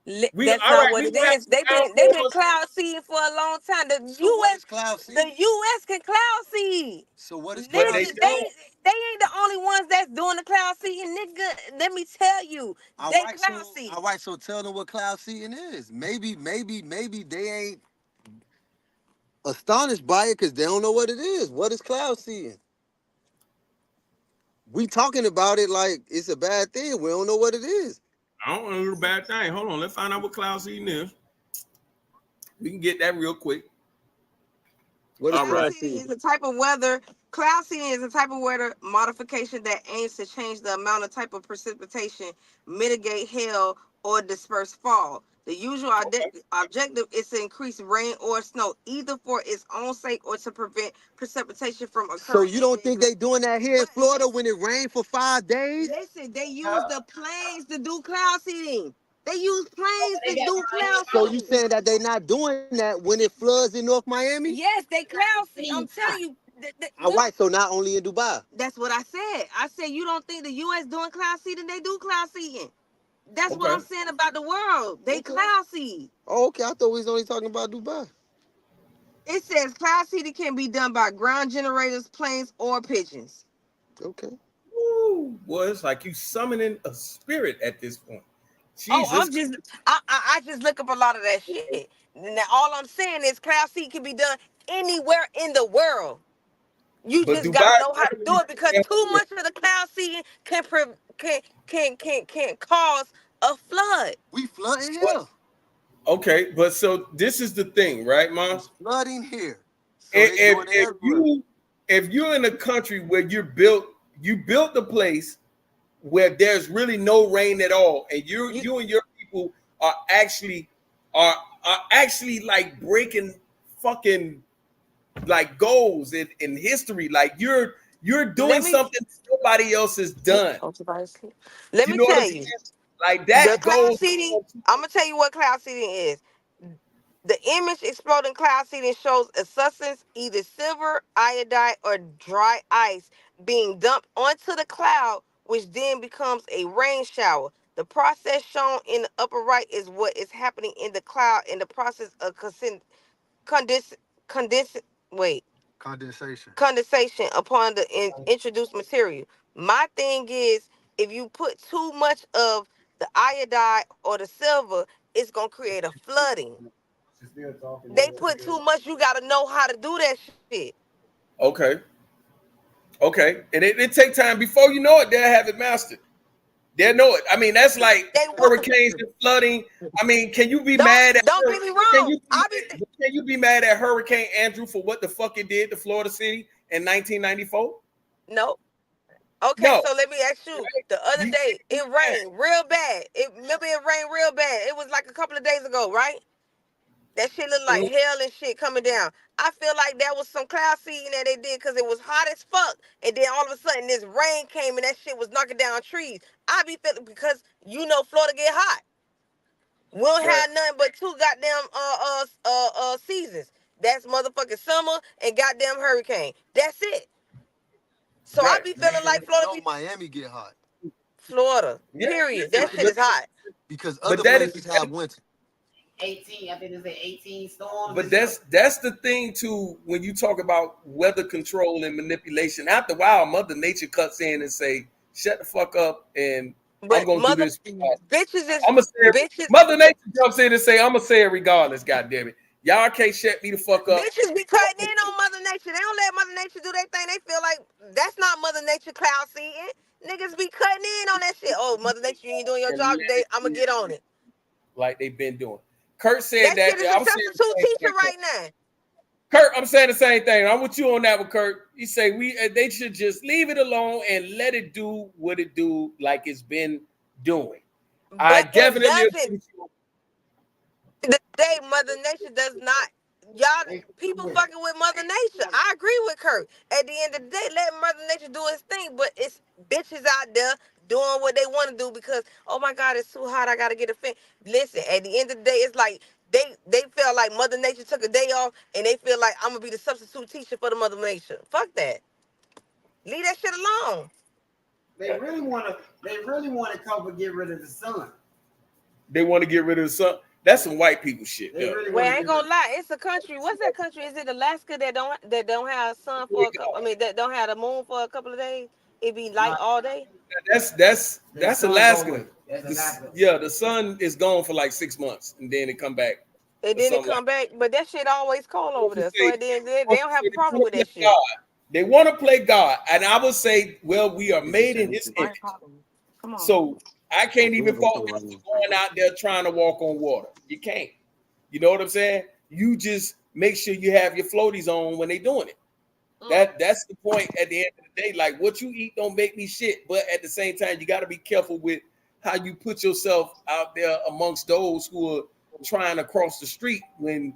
That's all not right, what we it gonna have is. They've our been water. cloud seeding for a long time. So what is cloud seed? The U.S. can cloud seed. So what is But cloud they seed? They ain't the only ones that's doing the cloud seeding, nigga. Let me tell you, they cloud seed. All right, so tell them what cloud seeding is. Maybe they ain't astonished by it because they don't know what it is. What is cloud seeding? We talking about it like it's a bad thing. We don't know what it is. I don't know the bad thing. Hold on, let's find out what cloud seeding is. We can get that real quick. What is All cloud right. Cloud seeding seeding? is a type of weather. Cloud seeding is a type of weather modification that aims to change the amount of type of precipitation, mitigate hail, or disperse fall. The usual objective is to increase rain or snow, either for its own sake or to prevent precipitation from occurring. So you don't think they doing that here in Florida when it rained for 5 days? Listen, they use the planes to do cloud seeding. They use planes They to got do cloud So seeding. you saying that they not doing that when it floods in North Miami? Yes, they cloud seed. I'm telling you. All right, so not only in Dubai. That's what I said. I said you don't think the U.S. doing cloud seeding? They do cloud seeding. That's what Okay. I'm saying about the world. They cloud seed. Oh, okay, I thought we was only talking about Dubai. It says cloud seeding can be done by ground generators, planes, or pigeons. Okay. Ooh, boy, it's like you summoning a spirit at this point. Oh, Jesus. I just look up a lot of that shit. Now all I'm saying is cloud seed can be done anywhere in the world. You But just Dubai gotta know how to do it because too much of the cloud seeding can cause a flood. We flooding here. Okay, but so this is the thing, right, Mom? It's flooding here. So they doing it everywhere. If you're in a country where you built the place where there's really no rain at all, and you and your people are actually like breaking fucking like goals in history, like you're doing something nobody else has done. Let me tell you. Like that The cloud goes. seeding, I'm gonna tell you what cloud seeding is. The image exploding cloud seeding shows a substance, either silver, iodide, or dry ice, being dumped onto the cloud, which then becomes a rain shower. The process shown in the upper right is what is happening in the cloud in the process of condensation upon the introduced material. My thing is, if you put too much of the iodide or the silver, it's gonna create a flooding. They put too much. You gotta know how to do that shit. Okay, and it take time before you know it. They'll have it mastered. They'll know it. I mean, that's like hurricanes and flooding. I mean, can you be mad at? Don't get me wrong. Can you be mad at Hurricane Andrew for what the fuck it did to Florida City in 1994? No. Okay, No. so let me ask you. The other day, it rained real bad. Remember it rained real bad. It was like a couple of days ago, right? That shit looked like hell and shit coming down. I feel like that was some cloud seeding that they did because it was hot as fuck. And then all of a sudden this rain came and that shit was knocking down trees. I be feeling because Florida get hot. We don't have nothing but two goddamn seasons. That's motherfucking summer and goddamn hurricane. That's it. So I be feeling like Florida. Miami get hot. Florida. Period. That shit is hot. Because other places have winter. 18, I think they say 18 storms. But that's the thing too when you talk about weather control and manipulation. After a while, Mother Nature cuts in and say, shut the fuck up, and I'm But gonna do mother this. bitches is I'm gonna say bitches. Mother Nature jumps in and say, I'm gonna say it regardless. God damn it, y'all can't shut me the fuck up. Bitches be cutting in on Mother Nature. They don't let Mother Nature do their thing. They feel like that's not Mother Nature cloud seeding. Niggas be cutting in on that shit. Oh, Mother Nature, you ain't doing your And job let today. it I'm gonna be get on it. like they've been doing. Kurt said That that. shit is a I'm saying the substitute same teacher thing. right now. Kurt, I'm saying the same thing. I'm with you on that one, Kurt. You say they should just leave it alone and let it do what it do, like it's been doing. I But it definitely agree doesn't. with you. The day Mother Nature does not. Y'all They- people fucking with Mother Nature. I agree with Kurt. At the end of the day, let Mother Nature do its thing. But it's bitches out there doing what they want to do because oh my God, it's too hot. I gotta get a fan. Listen, at the end of the day, it's like they feel like Mother Nature took a day off and they feel like I'm gonna be the substitute teacher for the Mother Nature. Fuck that. Leave that shit alone. They really want to come and get rid of the sun. They want to get rid of the sun. That's some white people shit. They Yeah. really Well, want I to ain't get rid gonna lie. It's a country. What's that country? Is it Alaska that don't have sun for a couple? I mean, that don't have the moon for a couple of days. It be light Not- all day. That's the sun Alaska. go away. That's Alaska. Yeah, the sun is gone for like 6 months and then it come back. And Or then it something like come back, but that shit always cold over there. So say- at the end of the day, they don't have a problem with that shit. God. They want to play God. And I would say, well, we are made in his image. Come on. So I can't even fault them for going out there trying to walk on water. You can't. You know what I'm saying? You just make sure you have your floaties on when they doing it. That's the point at the end of the day. Like what you eat don't make me shit, but at the same time, you got to be careful with how you put yourself out there amongst those who are trying to cross the street. When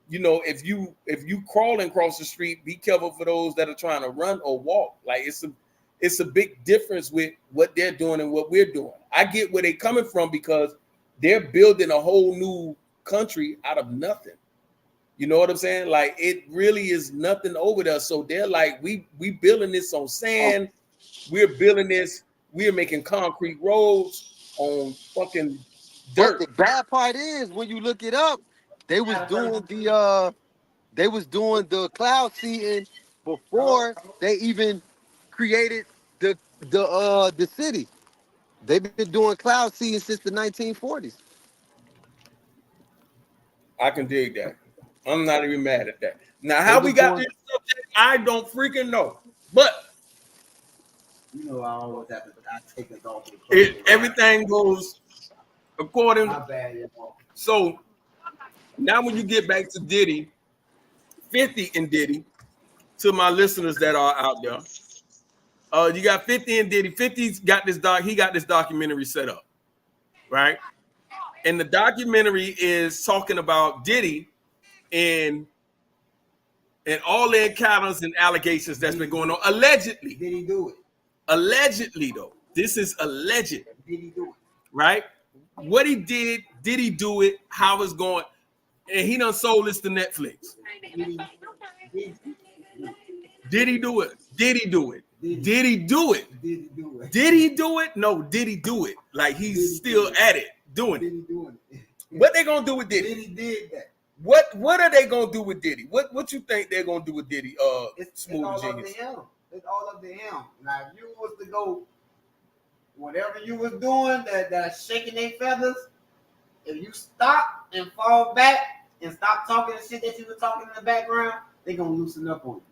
you know, if you crawling across the street, be careful for those that are trying to run or walk. Like it's a big difference with what they're doing and what we're doing. I get where they're coming from because they're building a whole new country out of nothing. You know what I'm saying? Like it really is nothing over there. So they're like, we building this on sand. We're building this. We're making concrete roads on fucking But dirt. the bad part is when you look it up, they was doing the cloud seeding before they even created the city. They've been doing cloud seeding since the 1940s. I can dig that. I'm not even mad at that. Now, They how we was got doing this subject, I don't freaking know. But You know, I always have to take us off. The everything goes according. My bad, y'all. So now when you get back to Diddy, 50 and Diddy, to my listeners that are out there, you got 50 and Diddy. 50's got this he got this documentary set up, right? And the documentary is talking about Diddy and all the encounters and allegations that's been going on. Allegedly. Did he do it? Allegedly, though. This is alleged. Did he do it? Right? What he did he do it? How it's going? And he done sold this to Netflix. Did he do it? Did he do it? Did he do it? Did he do it? Did he do it? No, did he do it? Like he's still at it, doing Did it. he do it? What they gonna do with Diddy? Did he did that? What are they gonna do with Diddy? What you think they're gonna do with Diddy? It's Smooth all up to Genius. him. It's all up to him. Now, if you was to go, whatever you was doing, that shaking their feathers, if you stop and fall back and stop talking the shit that you were talking in the background, they gonna loosen up on you.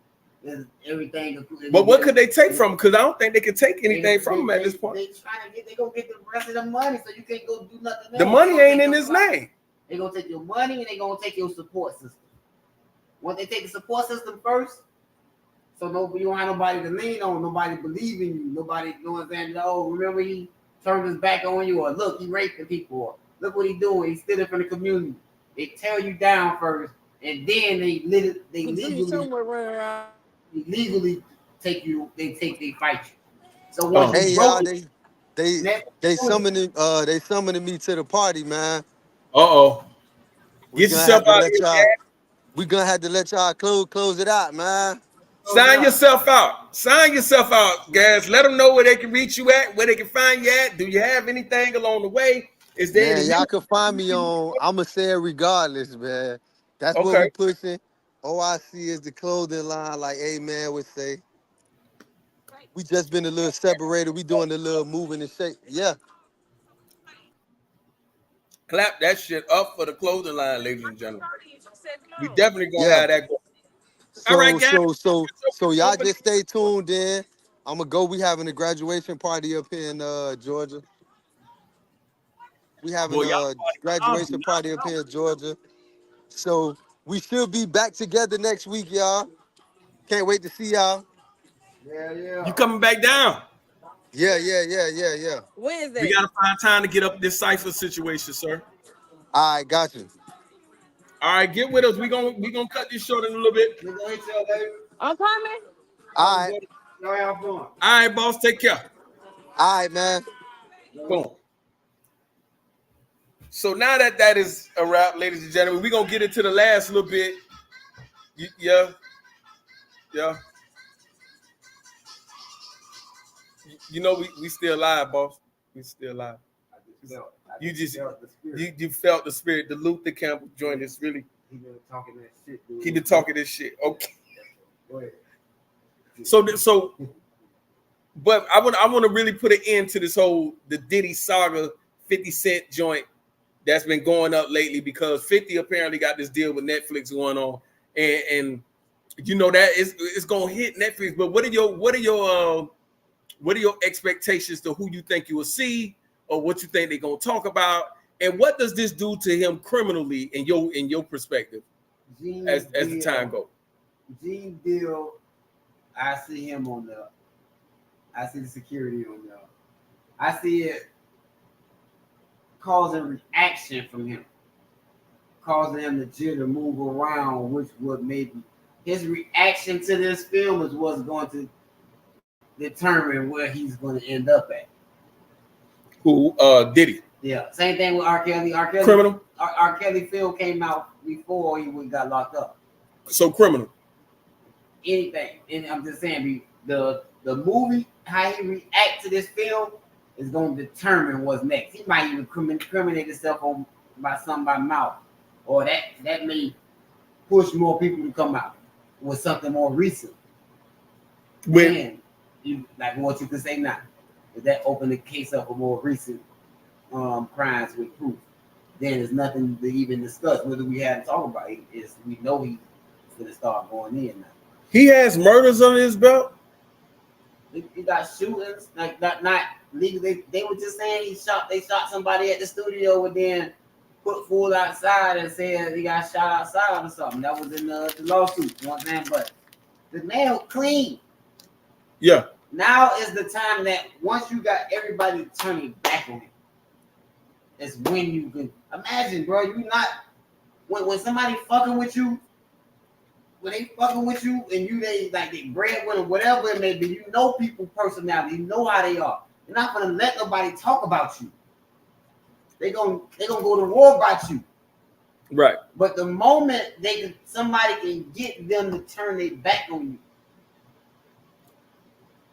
There's everything. But what could they take from him? Because I don't think they can take anything from him at this point. They trying to get. They gonna get the rest of the money, so you can't go do nothing else. The money ain't in his name. They gonna take your money and they gonna take your support system. Once they take the support system first, so you don't have nobody to lean on, nobody believe in you, nobody, you know what I'm saying? Oh, remember he turned his back on you, or look, he raping people, or look what he doing, he's stealing from the community. They tear you down first, and then they legally take you, they fight you. So once Hey you y'all, broke it, they summoning me to the party, man. Get yourself out of here. We gonna have to let y'all close it out, man. Sign yourself out. Sign yourself out, guys. Let them know where they can reach you at, where they can find you at. Do you have anything along the way? Is there Man, y'all can find me on, I'ma say it regardless, man. That's what we pushing. OIC is the clothing line, like Amen would say. We just been a little separated. We doing a little moving and shake. Yeah. Clap that shit up for the clothing line, ladies and gentlemen. We definitely gonna Yeah. have that. All right, guys. So y'all just stay tuned in. I'm gonna go. We having a graduation party up here in Georgia. We having Boy, y'all a graduation party up here in Georgia. So we should be back together next week, y'all. Can't wait to see y'all. You coming back down? Yeah. Wednesday. We gotta find time to get up this cipher situation, sir. All right, got you. All right, get with us. We gonna cut this short in a little bit. We gonna hit y'all, baby. I'm coming. All right. Y'all have fun. All right, boss. Take care. All right, man. Boom. So now that is a wrap, ladies and gentlemen, we're gonna get into the last little bit. Yeah. You know we still live, boss. We still live. You felt the spirit. The Luther Campbell joint is really. He been talking that shit, dude. He been talking this shit. Okay. Go ahead. So, but I want to really put an end to this whole the Diddy saga 50 Cent joint that's been going up lately because 50 apparently got this deal with Netflix going on, and you know that it's gonna hit Netflix. But what are your expectations to who you think you will see or what you think they're gonna talk about, and what does this do to him criminally in your perspective as the time goes? Gene Deal, I see him on the. I see the security on the. I see it causing reaction from him, causing him to jitter, move around, which would maybe his reaction to this film is what's going to determine where he's going to end up at. Who Diddy? Yeah, same thing with R. Kelly. Criminal. R. Kelly film came out before he got locked up. So criminal. Anything, and I'm just saying, the movie, how he react to this film is going to determine what's next. He might even incriminate himself on by something by mouth, or that may push more people to come out with something more recent. When you like what you can say now, if that open the case up for more recent crimes with proof, then there's nothing to even discuss. Whether we had to talk about it is we know he's going to start going in now. He has murders on his belt. He got shootings, like not legally. They were just saying they shot somebody at the studio and then put fool outside and said he got shot outside or something. That was in the lawsuit. You know what I'm saying? But the man clean. Yeah. Now is the time that once you got everybody turning back on him, it's when you can imagine, bro. You not when somebody fucking with you. When they fucking with you and they breadwinner, whatever it may be, you know people personality, you know how they are. You're not gonna let nobody talk about you. They gonna go to war about you. Right. But the moment somebody can get them to turn their back on you,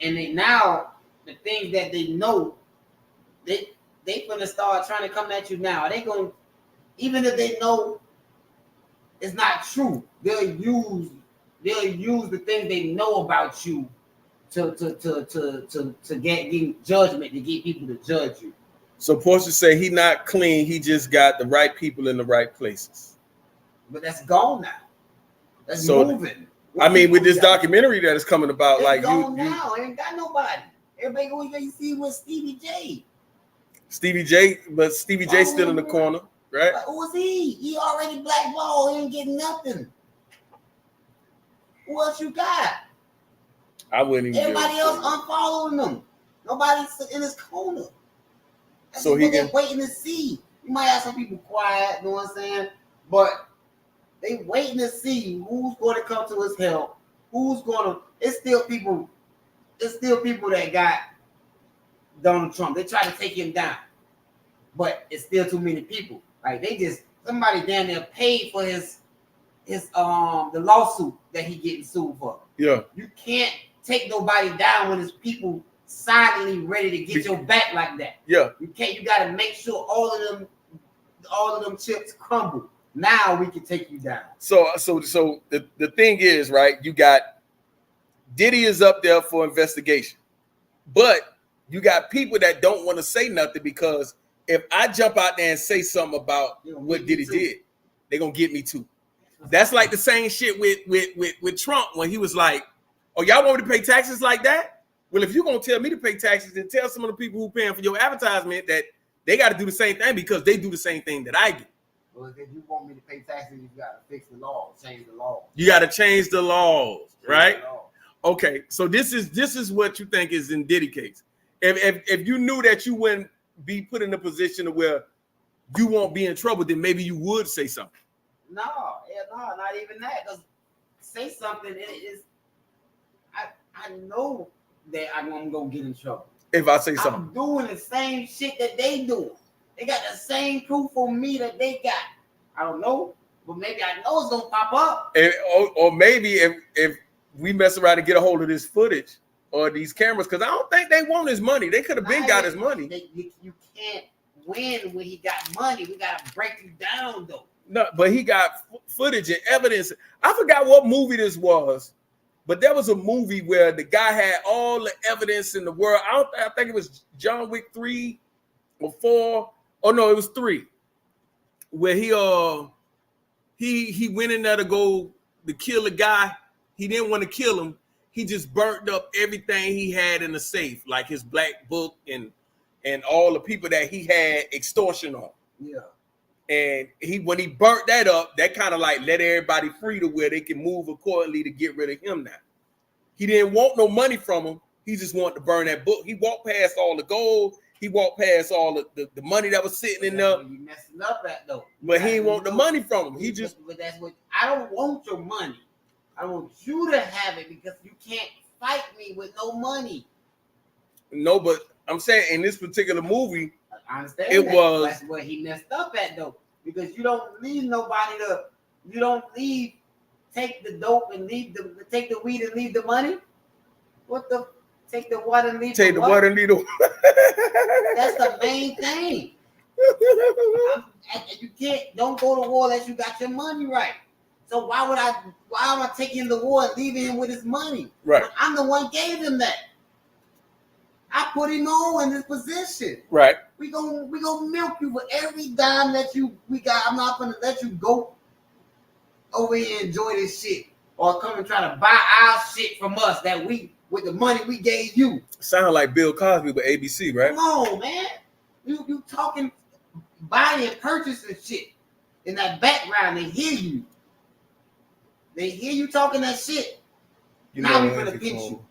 and now the things that they know, they gonna start trying to come at you now. They gonna, even if they know it's not true, they'll use the things they know about you to get judgment, to get people to judge you. So Portia say he not clean, he just got the right people in the right places. But that's gone now. That's so, moving. I mean, with this documentary that is coming about, it's like gone now, ain't got nobody. Everybody going to see with Stevie J. But Stevie J still in the corner, right? But who was he? He already blackballed. He ain't getting nothing. Who else you got? I wouldn't even. Everybody else unfollowing him. Nobody's in his corner. That's so what they're waiting to see. You might have some people quiet, you know what I'm saying? But they waiting to see who's going to come to his help. Who's going to? It's still people that got Donald Trump. They try to take him down, but it's still too many people. Like somebody down there paid for his the lawsuit that he getting sued for. Yeah. You can't take nobody down when there's people silently ready to get your back like that. Yeah. You can't. You got to make sure all of them chips crumble. Now we can take you down. So the thing is, right? You got Diddy is up there for investigation. But you got people that don't want to say nothing because if I jump out there and say something about what Diddy did, they're gonna get me too. That's like the same shit with Trump when he was like, "Oh, y'all want me to pay taxes like that? Well, if you're gonna tell me to pay taxes, then tell some of the people who paying for your advertisement that they got to do the same thing because they do the same thing that I do." Well, if you want me to pay taxes, you gotta fix the law, change the law. You got to change the laws, right? The law. Okay, so this is what you think is in Diddy case. If you knew that you wouldn't be put in a position of where you won't be in trouble, then maybe you would say something. No, not even that. Because say something, it is. I know that I'm gonna get in trouble. If I say I'm something, doing the same shit that they do. They got the same proof on me that they got. I don't know, but maybe I know it's gonna pop up. or maybe if we mess around and get a hold of this footage or these cameras, because I don't think they want his money. They could have been got his money. You can't win when he got money. We gotta break you down though. No, but he got footage and evidence. I forgot what movie this was, but there was a movie where the guy had all the evidence in the world. I think it was John Wick 3 or 4. Oh no, it was 3. Where he went in there to kill a guy. He didn't want to kill him. He just burnt up everything he had in the safe, like his black book and all the people that he had extortion on. Yeah. And when he burnt that up, that kind of like let everybody free to where they can move accordingly to get rid of him now. He didn't want no money from him. He just wanted to burn that book. He walked past all the gold. He walked past all the money that was sitting in there. You messing up at though. But he didn't want the money from him. He just. But that's what I don't want your money. I want you to have it because you can't fight me with no money. No, but I'm saying in this particular movie, I understand it that. was. That's where he messed up at though, because you don't leave nobody to. You don't leave. Take the dope and take the weed and leave the money. What the? Take the water and leave. Take the water and leave the. That's the main thing. You can't. Don't go to war unless you got your money right. So why am I taking the war and leaving him with his money? Right. When I'm the one gave him that. I put him on in this position. Right. We gonna milk you for every dime that we got. I'm not gonna let you go over here and enjoy this shit or come and try to buy our shit from us that we with the money we gave you. Sound like Bill Cosby with ABC, right? Come on, man. You talking buying and purchasing shit in that background. They hear you. They hear you talking that shit. Now we finna pinch you.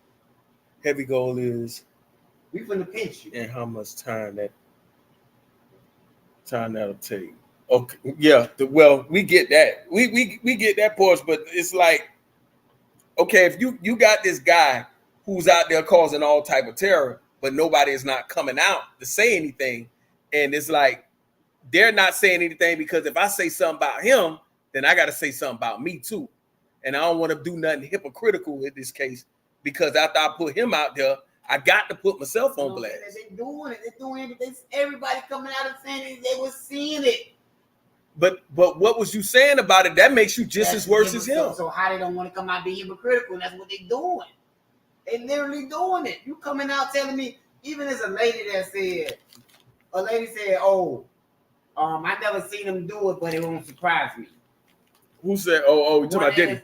Heavy goal is. We finna pinch you. And how much time that'll take. Okay, yeah. Well, we get that. We get that portion, but it's like, okay, if you got this guy who's out there causing all type of terror, but nobody is not coming out to say anything, and it's like they're not saying anything because if I say something about him, then I got to say something about me too, and I don't want to do nothing hypocritical in this case because after I put him out there, I got to put myself on blast. They're doing it. They're doing it. Everybody coming out and saying they were seeing it. But what was you saying about it? That makes you just as worse as him. So how they don't want to come out being hypocritical? And that's what they're doing. They literally doing it. You coming out telling me, even as a lady said, "Oh, I never seen him do it, but it won't surprise me." Who said? Oh, you talking about Diddy?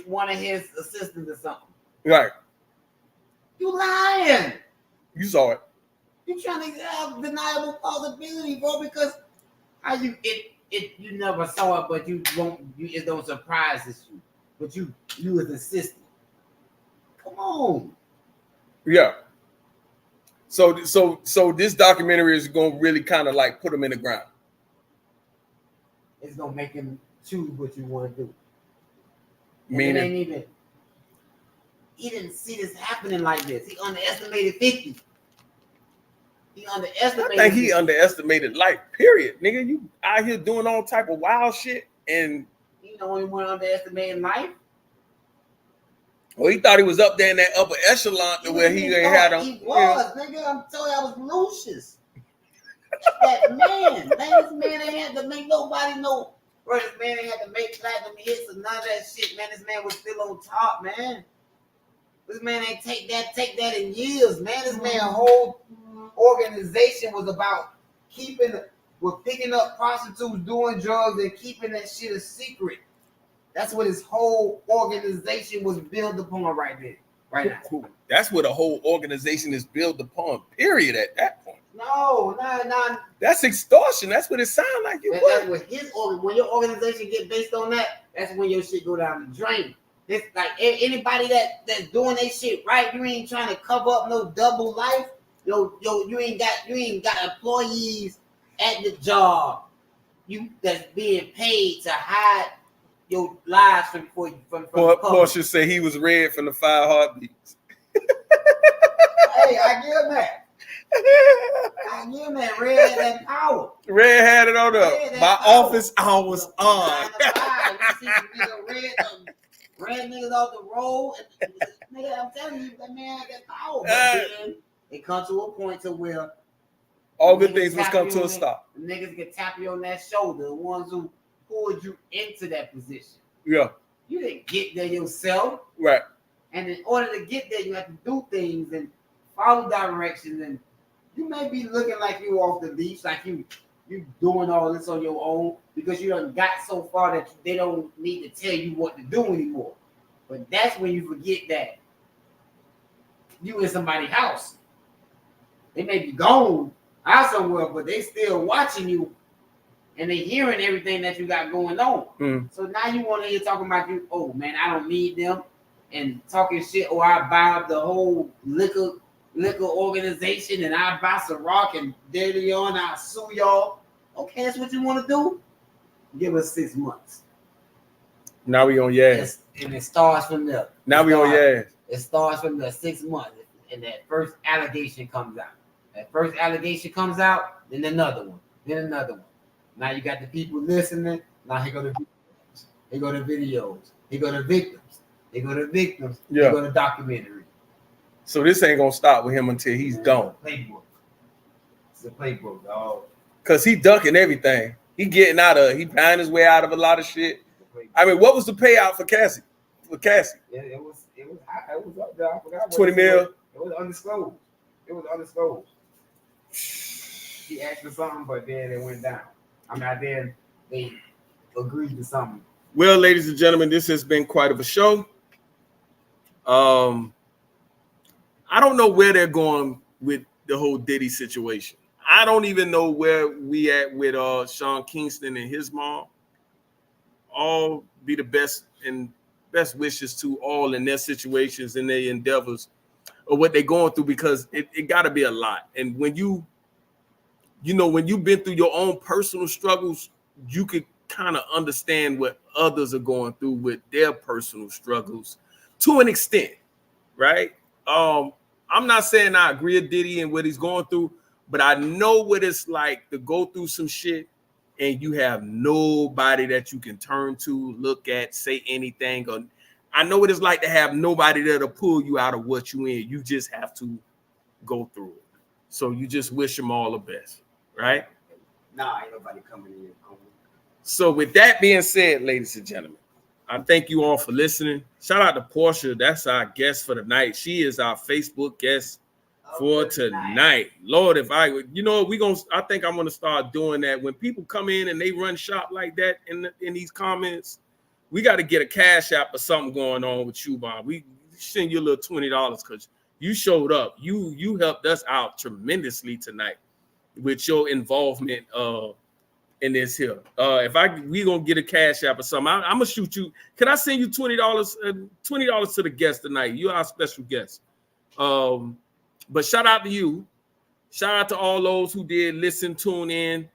One of his assistants or something. Right. You lying. You saw it. You trying to have deniable plausibility, bro? Because how you never saw it, but it don't surprise you. But you was insistent. Come on. Yeah. So this documentary is gonna really kind of like put him in the ground. It's gonna make him choose what you want to do. Meaning, he didn't see this happening like this. He underestimated 50. I think he underestimated life. Period, nigga. You out here doing all type of wild shit, and you know he went underestimating life. Well, he thought he was up there in that upper echelon to where he had him. He was, nigga. I'm telling you, I was Lucius. That man, this man ain't had to make nobody know. Bro, this man ain't had to make platinum hits or none of that shit, man. This man was still on top, man. This man ain't take that in years, man. This man whole organization was about picking up prostitutes, doing drugs, and keeping that shit a secret. That's what his whole organization was built upon right now. That's what a whole organization is built upon, period, at that point. No. That's extortion. That's what it sounds like. That's what when your organization get based on that, that's when your shit go down the drain. It's like anybody that's doing that shit right, you ain't trying to cover up no double life. You ain't got employees at the job. You that's being paid to hide your lies from Portia say he was red from the 5 heartbeats. Hey, I give him that. I give him that. Red had that power. Red had it on up. My office hours on. You see red niggas off the road. Nigga, I'm telling you, that man had that power. But then it comes to a point to where all good things must come to a stop. Niggas can tap you on that shoulder. The ones who pulled you into that position. Yeah. You didn't get there yourself. Right. And in order to get there, you have to do things and follow directions. And you may be looking like you off the beach, like you doing all this on your own because you done got so far that they don't need to tell you what to do anymore. But that's when you forget that you in somebody's house. They may be gone out somewhere, but they still watching you and they hearing everything that you got going on. Mm. So now you want to hear talking about you, oh man, I don't need them, and talking shit, or I buy up the whole liquor organization and I buy Ciroc and Daddy on, I'll sue y'all. Okay, that's what you want to do? Give us 6 months. Now we on your ass. And it starts from there. Now we on your ass. It starts from the 6 months, and that first allegation comes out. That first allegation comes out, then another one, then another one. Now you got the people listening. Now here go the videos. Here go the videos. Here go the victims. Here go the victims. Yeah. Here go the documentary. So this ain't gonna stop with him until he's gone. Playbook. It's a playbook, dog. Cause he ducking everything. He buying his way out of a lot of shit. I mean, what was the payout for Cassie? Yeah, it was up there. I forgot. 20 mil. It was undisclosed. He asked for something, but then it went down. Then they agreed to something. Well, ladies and gentlemen, this has been quite of a show. I don't know where they're going with the whole Diddy situation. I don't even know where we at with Sean Kingston and his mom. All be the best and best wishes to all in their situations and their endeavors or what they're going through, because it got to be a lot. And when when you've been through your own personal struggles, you could kind of understand what others are going through with their personal struggles to an extent, right? I'm not saying I agree with Diddy and what he's going through, but I know what it's like to go through some shit and you have nobody that you can turn to, look at, say anything. Or I know what it's like to have nobody that'll pull you out of what you in. You just have to go through it. So you just wish them all the best, right? Nah, ain't nobody coming in. So with that being said, ladies and gentlemen, I thank you all for listening. Shout out to Portia. That's our guest for the night. She is our Facebook guest for tonight. Lord, if I would, I think I'm going to start doing that. When people come in and they run shop like that in these comments, we got to get a cash app or something going on with you, Bob. We send you a little $20 because you showed up. You helped us out tremendously tonight with your involvement in this here. We gonna get a cash app or something, I'm gonna shoot you. Can I send you $20 to the guest tonight? You're our special guest. But shout out to you. Shout out to all those who did listen, tune in.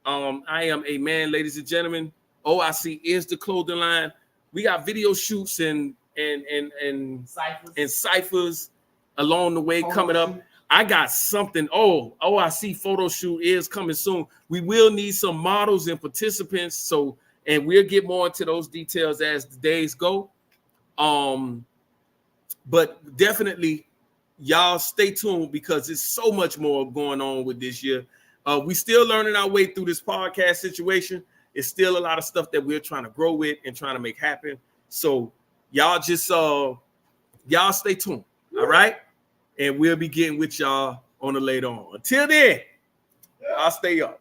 I am a man, ladies and gentlemen. OIC is the clothing line. We got video shoots and ciphers along the way coming up. I got something. OIC photo shoot is coming soon. We will need some models and participants. And we'll get more into those details as the days go. But definitely, y'all stay tuned because there's so much more going on with this year. We still learning our way through this podcast situation. It's still a lot of stuff that we're trying to grow with and trying to make happen. So y'all just Y'all stay tuned. All right. And we'll be getting with y'all on the later on. Until then, I'll stay up.